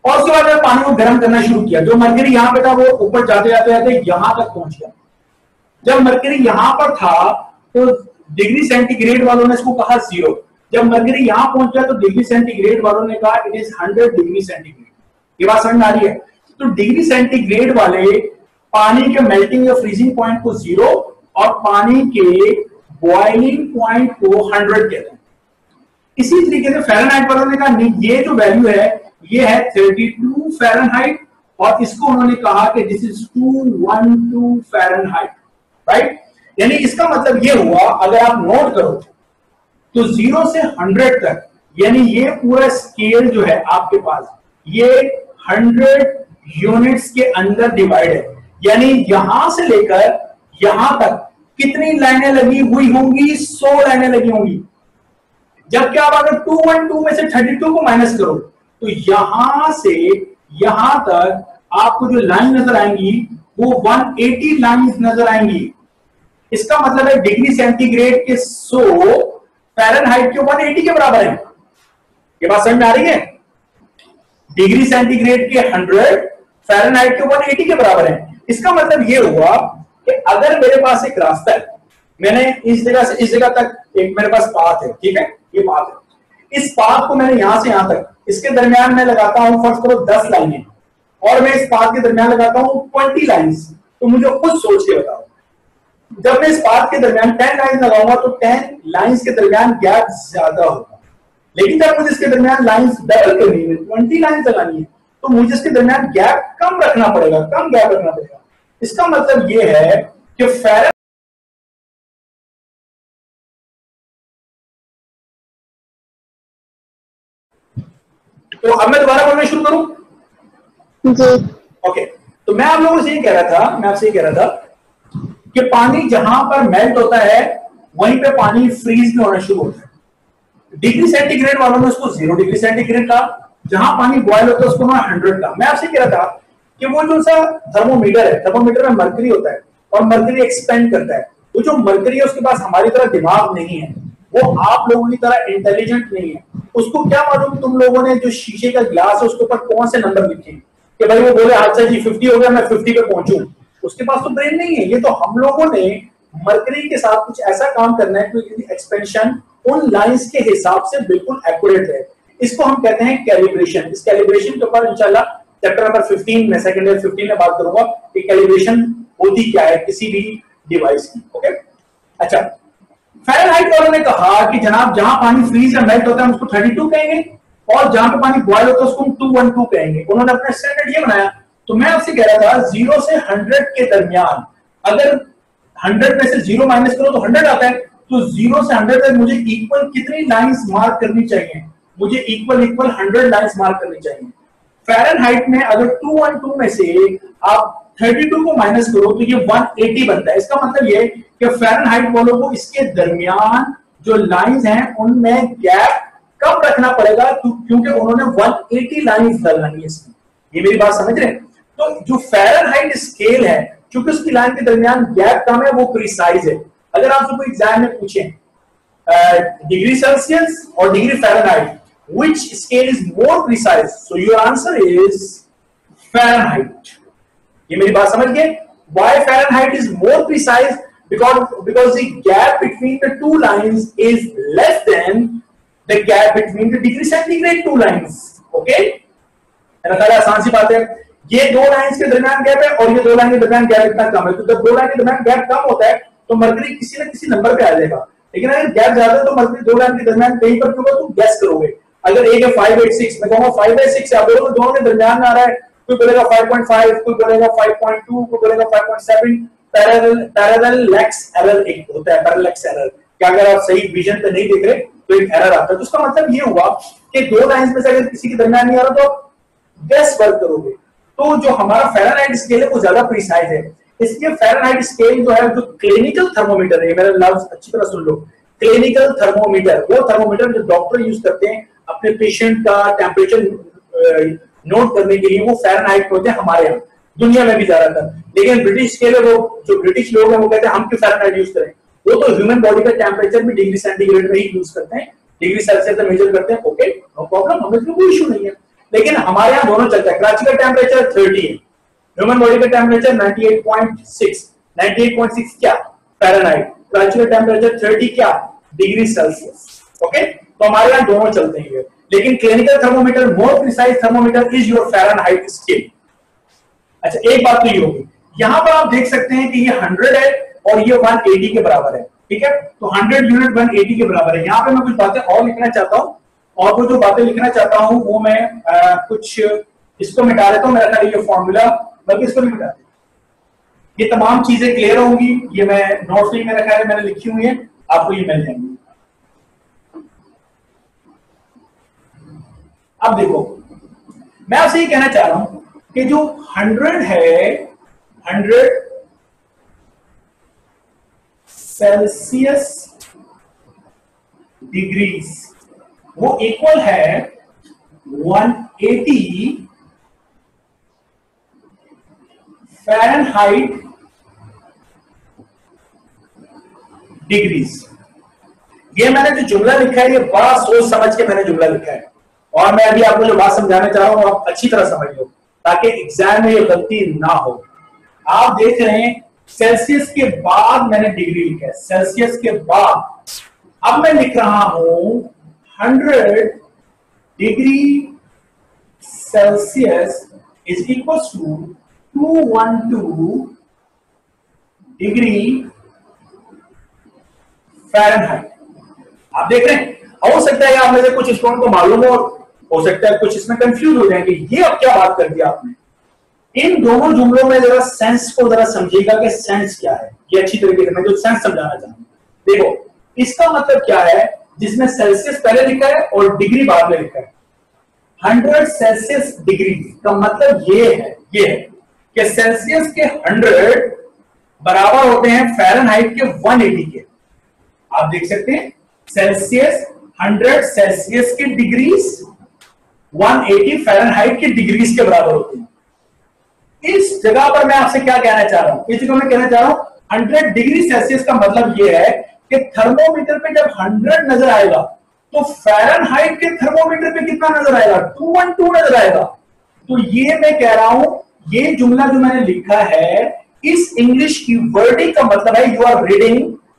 और उसके बाद पानी को गर्म करना शुरू किया। जो मरकरी यहाँ पे था वो ऊपर जाते जाते जाते यहां तक पहुंच गया। जब मरकरी यहां पर था तो डिग्री सेंटीग्रेड वालों ने इसको कहा 0। जब मरकरी यहां पहुंच गया तो डिग्री सेंटीग्रेड वालों ने कहा इट इज 100 डिग्री सेंटीग्रेड। ये बात समझ में आ रही है? तो डिग्री सेंटीग्रेड वाले पानी के मेल्टिंग या फ्रीजिंग पॉइंट को 0 और पानी के बॉइलिंग पॉइंट को 100 कहते हैं। इसी तरीके से फ़ारेनहाइट वालों ने कहा नहीं, ये जो वैल्यू है ये है 32 फ़ारेनहाइट और इसको उन्होंने कहा कि दिस इज 212 फ़ारेनहाइट, राइट। यानी इसका मतलब ये हुआ, अगर आप नोट करो तो 0 से 100 तक, यानी ये पूरा स्केल जो है आपके पास ये 100 यूनिट्स के अंदर डिवाइड है। यानी यहां से लेकर यहां तक कितनी लाइनें लगी हुई होंगी? 100 लाइनें लगी होंगी। जबकि आप अगर 212 में से 32 को माइनस करो तो यहां से यहां तक आपको जो लाइन नजर आएंगी वो 180 लाइन्स नजर आएंगी। इसका मतलब है डिग्री सेंटीग्रेड के 100 फ़ारेनहाइट के 180 के बराबर है। ये बात समझ में आ रही है? डिग्री सेंटीग्रेड के 100 फ़ारेनहाइट के 180 के बराबर है। इसका मतलब ये हुआ कि अगर मेरे पास एक रास्ता है, मैंने इस जगह से इस जगह तक एक मेरे पास पाथ है, ठीक है, ये पाथ है। इस पाथ को मैंने यहां से यहां तक, इसके दरमियान मैं लगाता हूं फर्स्ट करो 10 लाइनें और मैं इस पाथ के दरमियान लगाता हूं 20 लाइन्स। तो मुझे खुद सोच के बताओ, जब मैं इस पाथ के दरमियान 10 लाइन्स लगाऊंगा तो 10 लाइन्स के दरमियान गैप ज्यादा होगा, लेकिन जब मुझे इसके दरमियान लाइन्स डबल करनी है, 20 लाइन्स लगानी है, तो मुझे इसके दरमियान गैप कम रखना पड़ेगा, कम गैप रखना पड़ेगा। इसका मतलब ये है कि फ़ारेनहाइट तो अब मैं दोबारा बोलना शुरू करूं जी? ओके, तो मैं आप लोगों से ये कह रहा था, मैं आपसे ये कह रहा था कि पानी जहां पर मेल्ट होता है वहीं पे पानी फ्रीज में होना शुरू होता है। डिग्री सेंटीग्रेड वालों ने उसको 0 डिग्री सेंटीग्रेड का, जहां पानी बॉयल होता है उसको 100 का। मैं आपसे कह रहा था कि वो जो सा थर्मोमीटर है, थर्मोमीटर में मरकरी होता है और मरकरी एक्सपेंड करता है। वो जो मरकरी है उसके पास हमारी तरह दिमाग नहीं है, वो आप लोगों की तरह इंटेलिजेंट नहीं है। उसको क्या मालूम तुम लोगों ने जो शीशे का ग्लास है उसके ऊपर कौन से नंबर लिखे हैं कि भाई वो बोले अच्छा जी 50 हो गया, मैं 50 पे पहुंचूं। उसके पास तो ब्रेन नहीं है। ये तो हम लोगों ने मरकरी के साथ कुछ ऐसा काम करना है कि एक्सपेंशन उन लाइंस के हिसाब से बिल्कुल एक्यूरेट है। इसको हम कहते हैं कैलिब्रेशन। इस कैलिब्रेशन के ऊपर इंशाल्लाह चैप्टर नंबर 15 में, सेकंड ईयर 15 में बात करूंगा कि कैलिब्रेशन होती क्या है किसी भी डिवाइस की। ओके, अच्छा, फ़ारेनहाइट वालों ने कहा कि जनाब जहां पानी फ्रीज या मेल्ट होता है उसको 32 कहेंगे और जहां पे पानी बॉयल होता है उसको 212 कहेंगे। उन्होंने अपना स्टैंडर्ड ये बनाया। तो मैं आपसे कह रहा था 0 से 100 के दरमियान, अगर 100 में से 0 माइनस करो तो 100 आता है, तो 0 से 100 तक मुझे इक्वल कितनी लाइंस मार्क करनी चाहिए? मुझे इक्वल 100 लाइंस मार्क करनी चाहिए। फ़ारेनहाइट में अगर 212 में से आप 32 को माइनस करो तो ये 180 बनता है। इसका मतलब ये कि फ़ारेनहाइट वालों को इसके दरमियान जो लाइंस हैं उनमें गैप कम रखना पड़ेगा, क्योंकि उन्होंने 180 लाइंस लगानी है इसमें। ये मेरी बात समझ रहे हैं? तो जो फ़ारेनहाइट स्केल है, क्योंकि उसकी लाइन के दरमियान गैप कम है, वो प्रिसाइज है। अगर आपसे कोई एग्जाम में पूछे डिग्री सेल्सियस और degree Fahrenheit, which scale is more precise? So your answer is Fahrenheit. ये मेरी बात समझ गए? Why Fahrenheit is more precise? Because the gap between the two lines is less than the gap between the degree centigrade two lines. Okay? मेरा ख्याल आसान सी बात है। ये दो लाइंस के दरमियान गैप है और ये दो लाइन के दरमियान गैप इतना कम है, तो जब दो लाइन के दरमियान गैप कम होता है तो मरकरी किसी न किसी नंबर पे आ जाएगा। लेकिन अगर गैप ज्यादा है तो मरकरी दो लाइन के दरमियान कहीं पर होगा, तुम गैस करोगे। अगर एक है 5/8 मैं कहूंगा 5/6 आप बोलोगे दोनों के दरमियान आ रहा है, कोई बोलेगा 5.5, कोई बोलेगा 5.2, कोई बोलेगा 5.7। पैरेललेक्स एरर एक होता है, पैरेललेक्स एरर, कि अगर आप सही विजन पे नहीं देख रहे तो एक एरर आता है। तो उसका मतलब ये हुआ कि दो लाइंस में से अगर किसी के दरमियान नहीं आ रहा तो गैस वर्क करोगे। तो जो हमारा फ़ारेनहाइट स्केल है वो ज्यादा प्रिसाइज है। इसलिए फ़ारेनहाइट स्केल जो है, जो क्लिनिकल थर्मोमीटर है, मेरा लफ्ज अच्छी तरह सुन लो, क्लिनिकल थर्मोमीटर, वो थर्मोमीटर जो डॉक्टर यूज करते हैं अपने पेशेंट का टेम्परेचर नोट करने के लिए, वो फ़ारेनहाइट होते हैं हमारे यहाँ, दुनिया में भी ज्यादातर। लेकिन ब्रिटिश स्केल है, वो जो ब्रिटिश लोग हैं वो कहते हैं हम क्यों फ़ारेनहाइट यूज करें, वो तो ह्यूमन बॉडी का टेम्परेचर भी डिग्री सेंटीग्रेड में ही यूज करते हैं, डिग्री सेल्सियस में मेजर करते हैं। ओके, नो प्रॉब्लम, हमें कोई इशू नहीं है। लेकिन हमारे यहाँ दोनों चलता है। कराची का टेम्परेचर 30 है, ह्यूमन बॉडी का टेम्परेचर 98.6। 98.6 क्या? फ़ारेनहाइट। कराची का टेम्परेचर 30 क्या? Degree Celsius. ओके, तो हमारे यहाँ दोनों चलते हैं। लेकिन clinical thermometer, more precise thermometer is your Fahrenheit scale. अच्छा, एक बात तो ये होगी, यहां पर आप देख सकते हैं कि ये 100 है और ये 180 के बराबर है। ठीक है, तो 100 यूनिट 180 के बराबर है। यहाँ पे मैं कुछ बातें और लिखना चाहता हूँ, और वो जो बातें लिखना चाहता हूँ वो मैं कुछ इसको मिटा देता हूँ। मेरा ख्याल ये फॉर्मूला, बल्कि इसको नहीं मिटा, ये तमाम चीजें क्लियर होंगी। ये मैं नोट्स में मेरा ख्याल है मैंने लिखी हुई है, आपको ये मिल जाएंगी। अब देखो, मैं आपसे ये कहना चाह रहा हूं कि जो 100 है, 100 सेल्सियस डिग्रीज, वो इक्वल है 180 फ़ारेनहाइट डिग्रीज। ये मैंने जो जुमला लिखा है, ये बड़ा सोच समझ के मैंने जुमला लिखा है, और मैं अभी आपको जो बात समझाना चाह रहा हूं आप अच्छी तरह समझ लो, ताकि एग्जाम में ये गलती ना हो। आप देख रहे हैं सेल्सियस के बाद मैंने डिग्री लिखा है, सेल्सियस के बाद। अब मैं लिख रहा हूं 100 degree Celsius is equal to 212 degree Fahrenheit. आप देख रहे हैं, हो सकता है आप में से कुछ स्टूडेंट को मालूम हो सकता है कुछ इसमें कंफ्यूज हो जाएंगे, ये अब क्या बात कर दिया आपने। इन दोनों जुमलों में जरा सेंस को जरा समझिएगा कि सेंस क्या है। ये अच्छी तरीके से मैं जो सेंस समझाना चाहूँ, देखो इसका मतलब क्या है, जिसमें सेल्सियस पहले लिखा है और डिग्री बाद में लिखा है। 100 सेल्सियस डिग्री का मतलब ये है कि सेल्सियस के 100 बराबर होते हैं फ़ारेनहाइट के 180 के। आप देख सकते हैं सेल्सियस 100 सेल्सियस के डिग्रीज 180 फ़ारेनहाइट के डिग्रीज के बराबर होते हैं। इस जगह पर मैं आपसे क्या कहना चाह रहा हूं, इस जगह में कहना चाह रहा हूं 100 डिग्री सेल्सियस का मतलब यह है कि थर्मोमीटर पे जब 100 नजर आएगा तो फ़ारेनहाइट के थर्मोमीटर पे कितना नजर आएगा, 212 नजर आएगा। तो ये मैं कह रहा हूं, ये जुमला जो मैंने लिखा है, इस इंग्लिश की वर्डिंग का मतलब है you are reading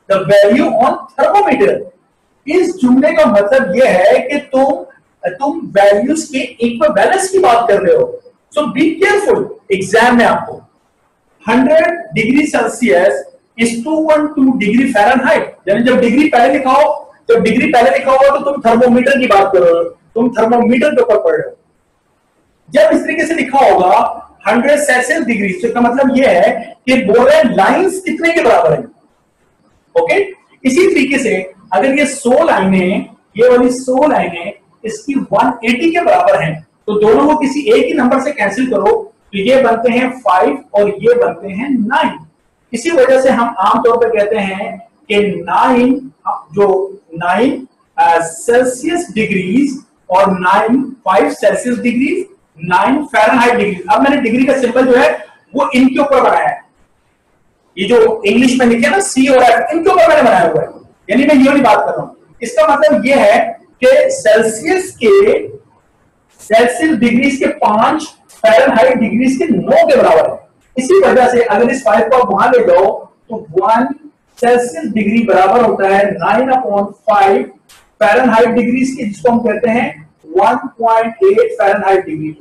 the value on thermometer. इस जुमले का मतलब यह है कि तुम वैल्यूज के इक्विवेलेंस की बात कर रहे हो। सो बी केयरफुल, एग्जाम में आपको 100 degree Celsius is 212 degree Fahrenheit. यानी जब डिग्री पहले लिखा हो, जब डिग्री पहले लिखा होगा तो तुम थर्मोमीटर की बात कर रहे हो, तुम थर्मोमीटर के ऊपर पढ़ रहे हो। जब इस तरीके से लिखा होगा 100 सेल्सियस डिग्री, तो इसका मतलब यह है कि बोल रहे लाइंस कितने के बराबर है। ओके, इसी तरीके से अगर ये 100 लाइनें, ये वाली 100 लाइनें इसकी 180 के बराबर हैं, तो दोनों को किसी एक ही नंबर से कैंसिल करो तो ये बनते हैं 5 और ये बनते हैं 9। इसी वजह से हम आमतौर पर कहते हैं कि 9 सेल्सियस डिग्रीज और 5 सेल्सियस डिग्रीज, 9 फ़ारेनहाइट डिग्री। अब मैंने डिग्री का सिंबल जो है वो इनके ऊपर बनाया है, ये जो इंग्लिश में लिखे ना C और F, इनके ऊपर मैंने बनाया हुआ है, यानी मैं ये वाली बात कर रहा हूं। इसका मतलब ये है कि सेल्सियस डिग्रीज के 5, फ़ारेनहाइट डिग्रीज के 9 के बराबर है। इसी वजह से अगर इस 5 को आप वहां ले जाओ तो 1 सेल्सियस डिग्री बराबर होता है 9/5 फ़ारेनहाइट डिग्रीज के, जिसको हम कहते हैं 1.8 फ़ारेनहाइट डिग्री।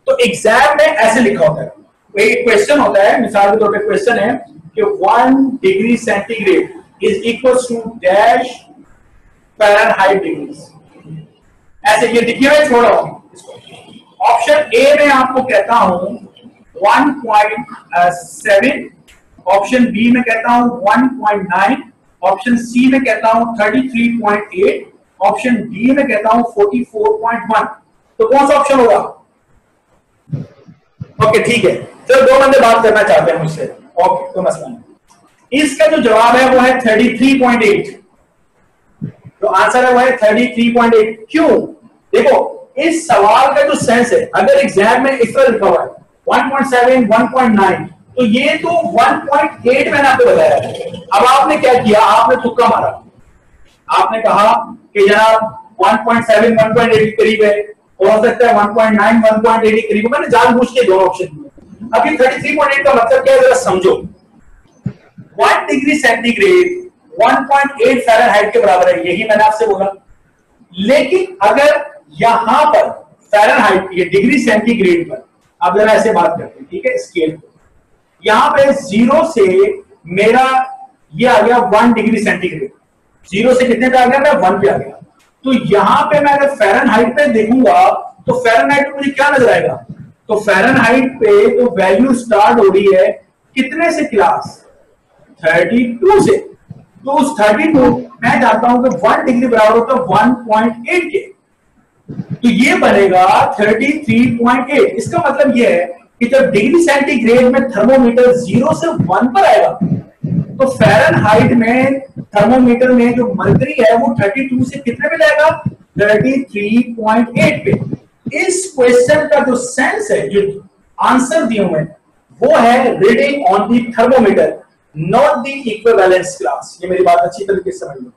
तो एग्जाम में ऐसे लिखा होता है, एक क्वेश्चन होता है, मिसाल के तौर पे क्वेश्चन है कि 1 degree centigrade is equal to dash Fahrenheit degrees. ऐसे ये लिखे हुए छोड़ो इसको। ऑप्शन ए में आपको कहता हूं 1.7, ऑप्शन बी में कहता हूं 1.9, ऑप्शन सी में कहता हूं 33.8, ऑप्शन डी में कहता हूं 44.1। तो कौन सा ऑप्शन होगा? ओके ठीक है, चलो दो बंदे बात करना चाहते हैं मुझसे, ओके तो मसला नहीं। इसका जो जवाब है वो है 33.8, तो आंसर है वो है 33.8। क्यों? देखो इस सवाल का जो सेंस है, अगर एग्जाम में इस तरह लिखा हुआ है 1.7, 1.9, तो ये तो 1.8 मैंने आपको बताया। अब आपने क्या किया, आपने तुक्का मारा, आपने कहा कि जनाब 1.7 1.8 के करीब है, हो सकता है 1.9 1.8 के करीब। मैंने जानबूझ के दोनों ऑप्शन दिए। अभी 33.8 का मतलब क्या है जरा समझो। 1 डिग्री सेंटीग्रेड 1.8 फ़ारेनहाइट के बराबर है, यही मैंने आपसे बोला। लेकिन अगर यहां पर फ़ारेनहाइट, ये डिग्री सेंटीग्रेड पर, अब जरा ऐसे बात करते हैं, ठीक है, स्केल को यहां पे 0 से मेरा ये आ गया 1 डिग्री सेंटीग्रेड, 0 से कितने पे आ गया? मैं 1 पे आ गया। तो यहां पे मैं अगर फ़ारेनहाइट पे देखूंगा तो फ़ारेनहाइट पे मुझे क्या नजर आएगा? तो फ़ारेनहाइट पे तो वैल्यू स्टार्ट हो रही है कितने से क्लास? 32 से। तो उस 32 मैं चाहता हूं कि 1 डिग्री बराबर होता है 1.8 के, तो ये बनेगा 33.8। इसका मतलब ये है कि जब डिग्री सेंटीग्रेड में थर्मोमीटर 0 से 1 पर आएगा तो फ़ारेनहाइट में थर्मोमीटर में जो मर्करी है वो 32 से कितने पे जाएगा? 33.8 पे। इस क्वेश्चन का जो सेंस है, जो आंसर दिए हुए हैं, वो है reading on the thermometer, not the equivalence class. ये मेरी बात अच्छी तरीके से समझ लो।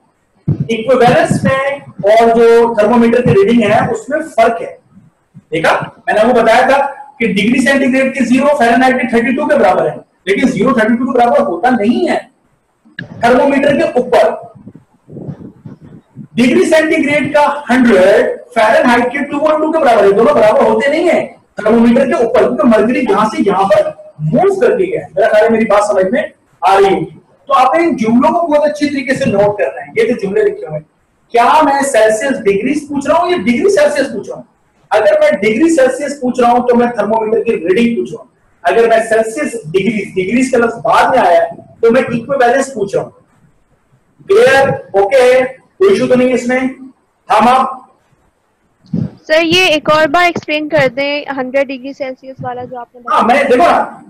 इक्विवेलेंस में और जो थर्मोमीटर की रीडिंग है उसमें फर्क है। देखा, मैंने आपको बताया था कि डिग्री सेंटीग्रेड के 0 फ़ारेनहाइट के 32 के बराबर है, लेकिन 0 32 के बराबर होता नहीं है थर्मोमीटर के ऊपर। डिग्री सेंटीग्रेड का 100 फ़ारेनहाइट के 212 के बराबर है, दोनों बराबर होते नहीं है थर्मोमीटर के ऊपर, क्योंकि मर्करी यहां से यहां पर मूव करती है। मेरा ख्याल है मेरी बात समझ में आ रही होगी। तो आपने इन जुमलों को बहुत अच्छी तरीके से नोट करना है। ये जो जुमले लिखे हुए हैं, क्या मैं सेल्सियस डिग्रीज पूछ रहा हूं या डिग्री सेल्सियस पूछ रहा हूं? अगर मैं डिग्री सेल्सियस पूछ रहा हूं तो मैं थर्मोमीटर की रीडिंग पूछ रहा हूं। अगर मैं सेल्सियस डिग्रीज का लफ्ज बाद में आया है तो मैं इक्विवेलेंस पूछ रहा हूं। क्लियर? ओके, कोई इशू तो नहीं इसमें? हम आप सर ये एक और बार एक्सप्लेन कर दें 100 डिग्री सेल्सियस वाला जो आपने बताया। मैं देखो ना,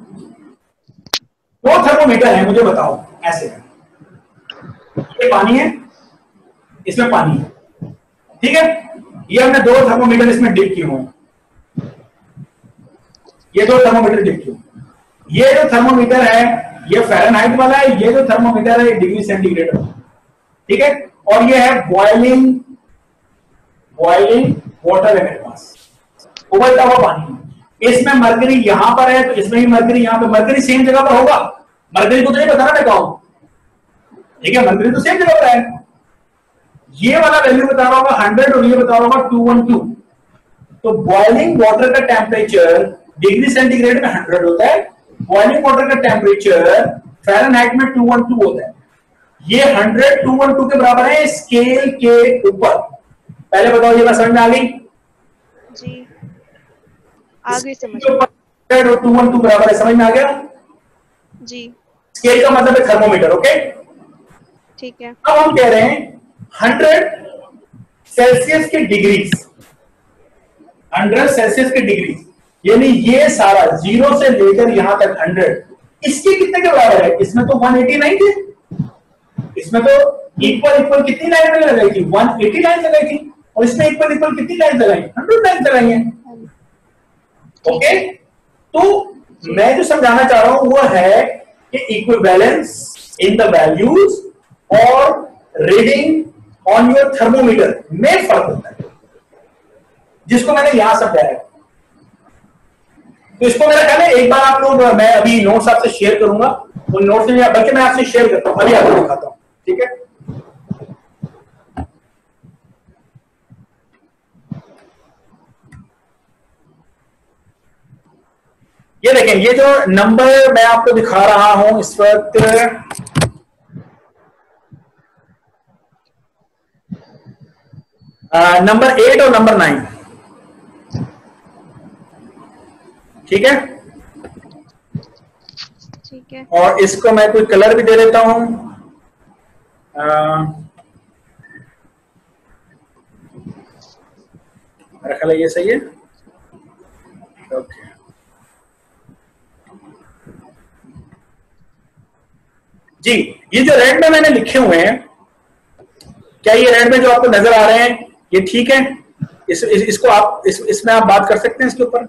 2 थर्मोमीटर है, मुझे बताओ ऐसे। ये पानी है, इसमें पानी है, ठीक है। ये हमने 2 थर्मोमीटर इसमें डिप किए हुए हैं, ये 2 थर्मोमीटर डिप किए। ये जो थर्मोमीटर है ये फ़ारेनहाइट वाला है, ये जो थर्मोमीटर है ये डिग्री सेंटीग्रेड वाला, ठीक है। और ये है बॉइलिंग वाटर है मेरे पास, उबलता हुआ पानी। इसमें मरकरी यहां पर है तो इसमें भी मरकरी यहां पे, मरकरी सेम जगह पर होगा। मरकरी को तो नहीं बताना मैं कहूं, ठीक है, मरकरी तो सेम जगह पर है। ये वाला वैल्यू बता रहा होगा 100 और ये बता रहा होगा 212। तो बॉइलिंग वाटर का टेम्परेचर डिग्री सेंटीग्रेड में 100 होता है, बॉइलिंग वाटर का टेम्परेचर फ़ारेनहाइट में 212 होता है। ये 100 212 के बराबर है स्केल के ऊपर। पहले बताओ ये बात समझ में आ गई? जी आगे समझ। 100 और 212 बराबर है, समझ में आ गया? जी। स्केल का मतलब है थर्मोमीटर, ओके। ठीक है। अब हम कह रहे हैं 100 सेल्सियस के डिग्रीज, 100 सेल्सियस के डिग्रीज, यानी ये सारा 0 से लेकर यहां तक 100, इसके कितने के बराबर है? इसमें तो 189 थे, इसमें तो इक्वल कितनी लाइन लगाई थी? 180 लाइन लगाई थी, और इसमें इक्वल कितनी लाइन लगाई? 100 लाइन लगाई है। ओके, तो मैं जो समझाना चाह रहा हूं वो है कि इक्विवेलेंस इन द वैल्यूज और रीडिंग ऑन योर थर्मोमीटर में फर्क होता है, जिसको मैंने यहां समझाया। तो इसको मेरा ख्याल है एक बार आप लोग, मैं अभी नोट्स आपसे शेयर करूंगा, उन नोट्स में बल्कि मैं आपसे शेयर करता हूं, अभी आपको दिखाता हूं, ठीक है। ये देखें, ये जो नंबर मैं आपको दिखा रहा हूं इस वक्त, नंबर 8 और नंबर 9, ठीक है। ठीक है। और इसको मैं कोई कलर भी दे देता हूं, मेरा ख्याल है ये सही है। ओके, जी, ये जो रेड में मैंने लिखे हुए हैं, क्या ये रेड में जो आपको नजर आ रहे हैं ये ठीक है? इसको आप इसमें आप बात कर सकते हैं इसके ऊपर।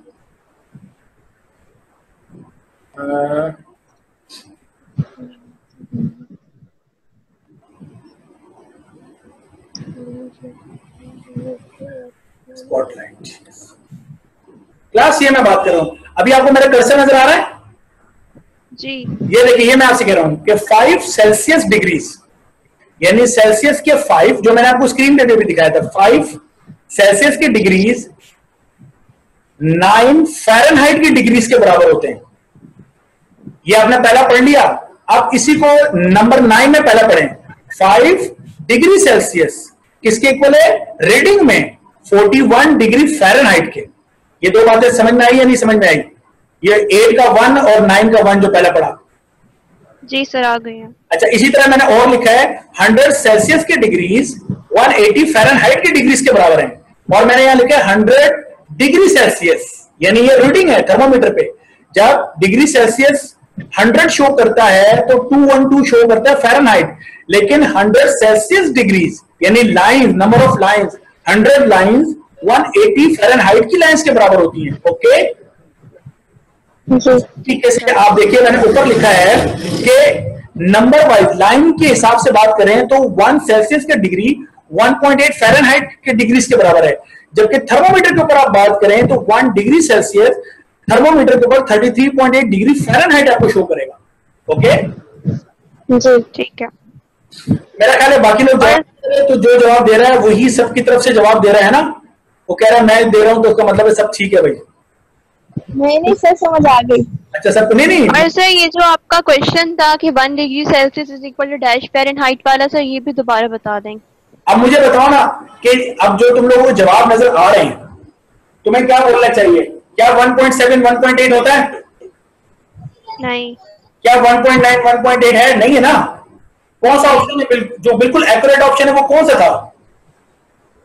स्पॉटलाइट क्लास, ये मैं बात कर रहा हूं। अभी आपको मेरा कर्सर नजर आ रहा है जी? ये देखिए, ये मैं आपसे कह रहा हूं कि 5 सेल्सियस डिग्रीज, यानी सेल्सियस के 5, जो मैंने आपको स्क्रीन पे भी दिखाया था, 5 सेल्सियस के डिग्रीज 9 फ़ारेनहाइट की डिग्रीज के बराबर होते हैं। ये आपने पहला पढ़ लिया, अब इसी को नंबर 9 में पहला पढ़ें। 5 डिग्री सेल्सियस किसके इक्वल है? रीडिंग में 41 डिग्री फ़ारेनहाइट के। ये दो बातें समझ में आई या नहीं समझ में आई? ये 8 का 1 और 9 का 1 जो पहला पढ़ा। जी सर, आ गए हैं। अच्छा, इसी तरह मैंने और लिखा है 100 सेल्सियस के डिग्रीज 180 फ़ारेनहाइट के डिग्रीज के बराबर हैं, और मैंने यहां लिखा है 100 डिग्री सेल्सियस, यानी ये रीडिंग है थर्मोमीटर पे। जब डिग्री सेल्सियस 100 शो करता है तो 212 शो करता है फ़ारेनहाइट, लेकिन 100 सेल्सियस डिग्रीज यानी line, number of lines, 100 lines 180 Fahrenheit की लाइंस के बराबर होती हैं। ओके, ठीक है। आप देखिए, मैंने ऊपर लिखा है कि नंबर वाइज लाइन के हिसाब से बात करें तो 1 सेल्सियस का डिग्री 1.8 फ़ारेनहाइट के डिग्रीज के बराबर है, जबकि थर्मोमीटर के ऊपर आप बात करें तो 1 डिग्री सेल्सियस थर्मोमीटर के ऊपर 33.8 डिग्री फ़ारेनहाइट आपको शो करेगा। ओके जी, ठीक है। मेरा ख्याल है बाकी लोग तो जो जवाब दे रहा है वही सबकी तरफ से जवाब दे रहा है ना, वो कह रहा है मैं दे रहा हूं तो उसका मतलब है सब ठीक है भाई। नहीं सर, समझ आ गई। अच्छा सर, नहीं और सर ये जो आपका क्वेश्चन था कि 1 degree Celsius is equal to dash Fahrenheit वाला, सर ये भी दोबारा बता दें। अब मुझे बताओ ना कि अब जो तुम लोगों को जवाब नजर आ रहे हैं, तुम्हें क्या बोलना चाहिए? क्या 1.7 1.8 होता है? नहीं। क्या 1.9 1.8 है? नहीं है ना। कौन सा ऑप्शन है जो बिल्कुल एक्यूरेट ऑप्शन है, वो कौन सा था?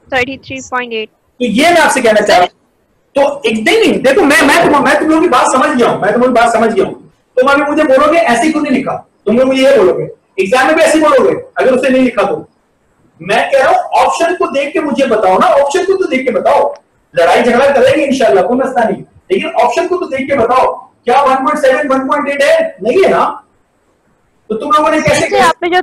33.8। तो ये मैं आपसे कहना चाह रहा हूं। तो एक नहीं, देखो मैं तुम लोगों की बात समझ गया हूं, मैं तुम्हारी बात समझ गया हूं। तुम अभी मुझे बोलोगे ऐसे क्यों नहीं लिखा, तुम लोग मुझे ये बोलोगे, एग्जाम में भी ऐसे बोलोगे अगर उसे नहीं लिखा तो। मैं कह रहा हूं ऑप्शन को देख के मुझे बताओ ना, ऑप्शन को तो देख के बताओ। लड़ाई झगड़ा करेंगे इंशाल्लाह, कोई मसला नहीं, लेकिन ऑप्शन को तो देख के बताओ। क्या 1.7 1.8 है? नहीं है ना। तो तुम लोगों ने कैसे आपने जो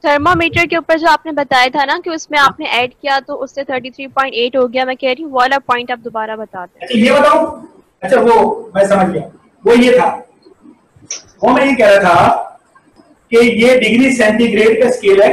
थर्मामीटर के ऊपर जो आपने बताया था ना कि उसमें आपने ऐड किया तो उससे 33.8 हो गया, मैं कह रही हूँ वो वाला पॉइंट आप दोबारा बता दें। अच्छा ये बताओ। अच्छा वो मैं समझ गया, वो ये था, वो मैं ये कह रहा था कि ये डिग्री सेंटीग्रेड का स्केल है,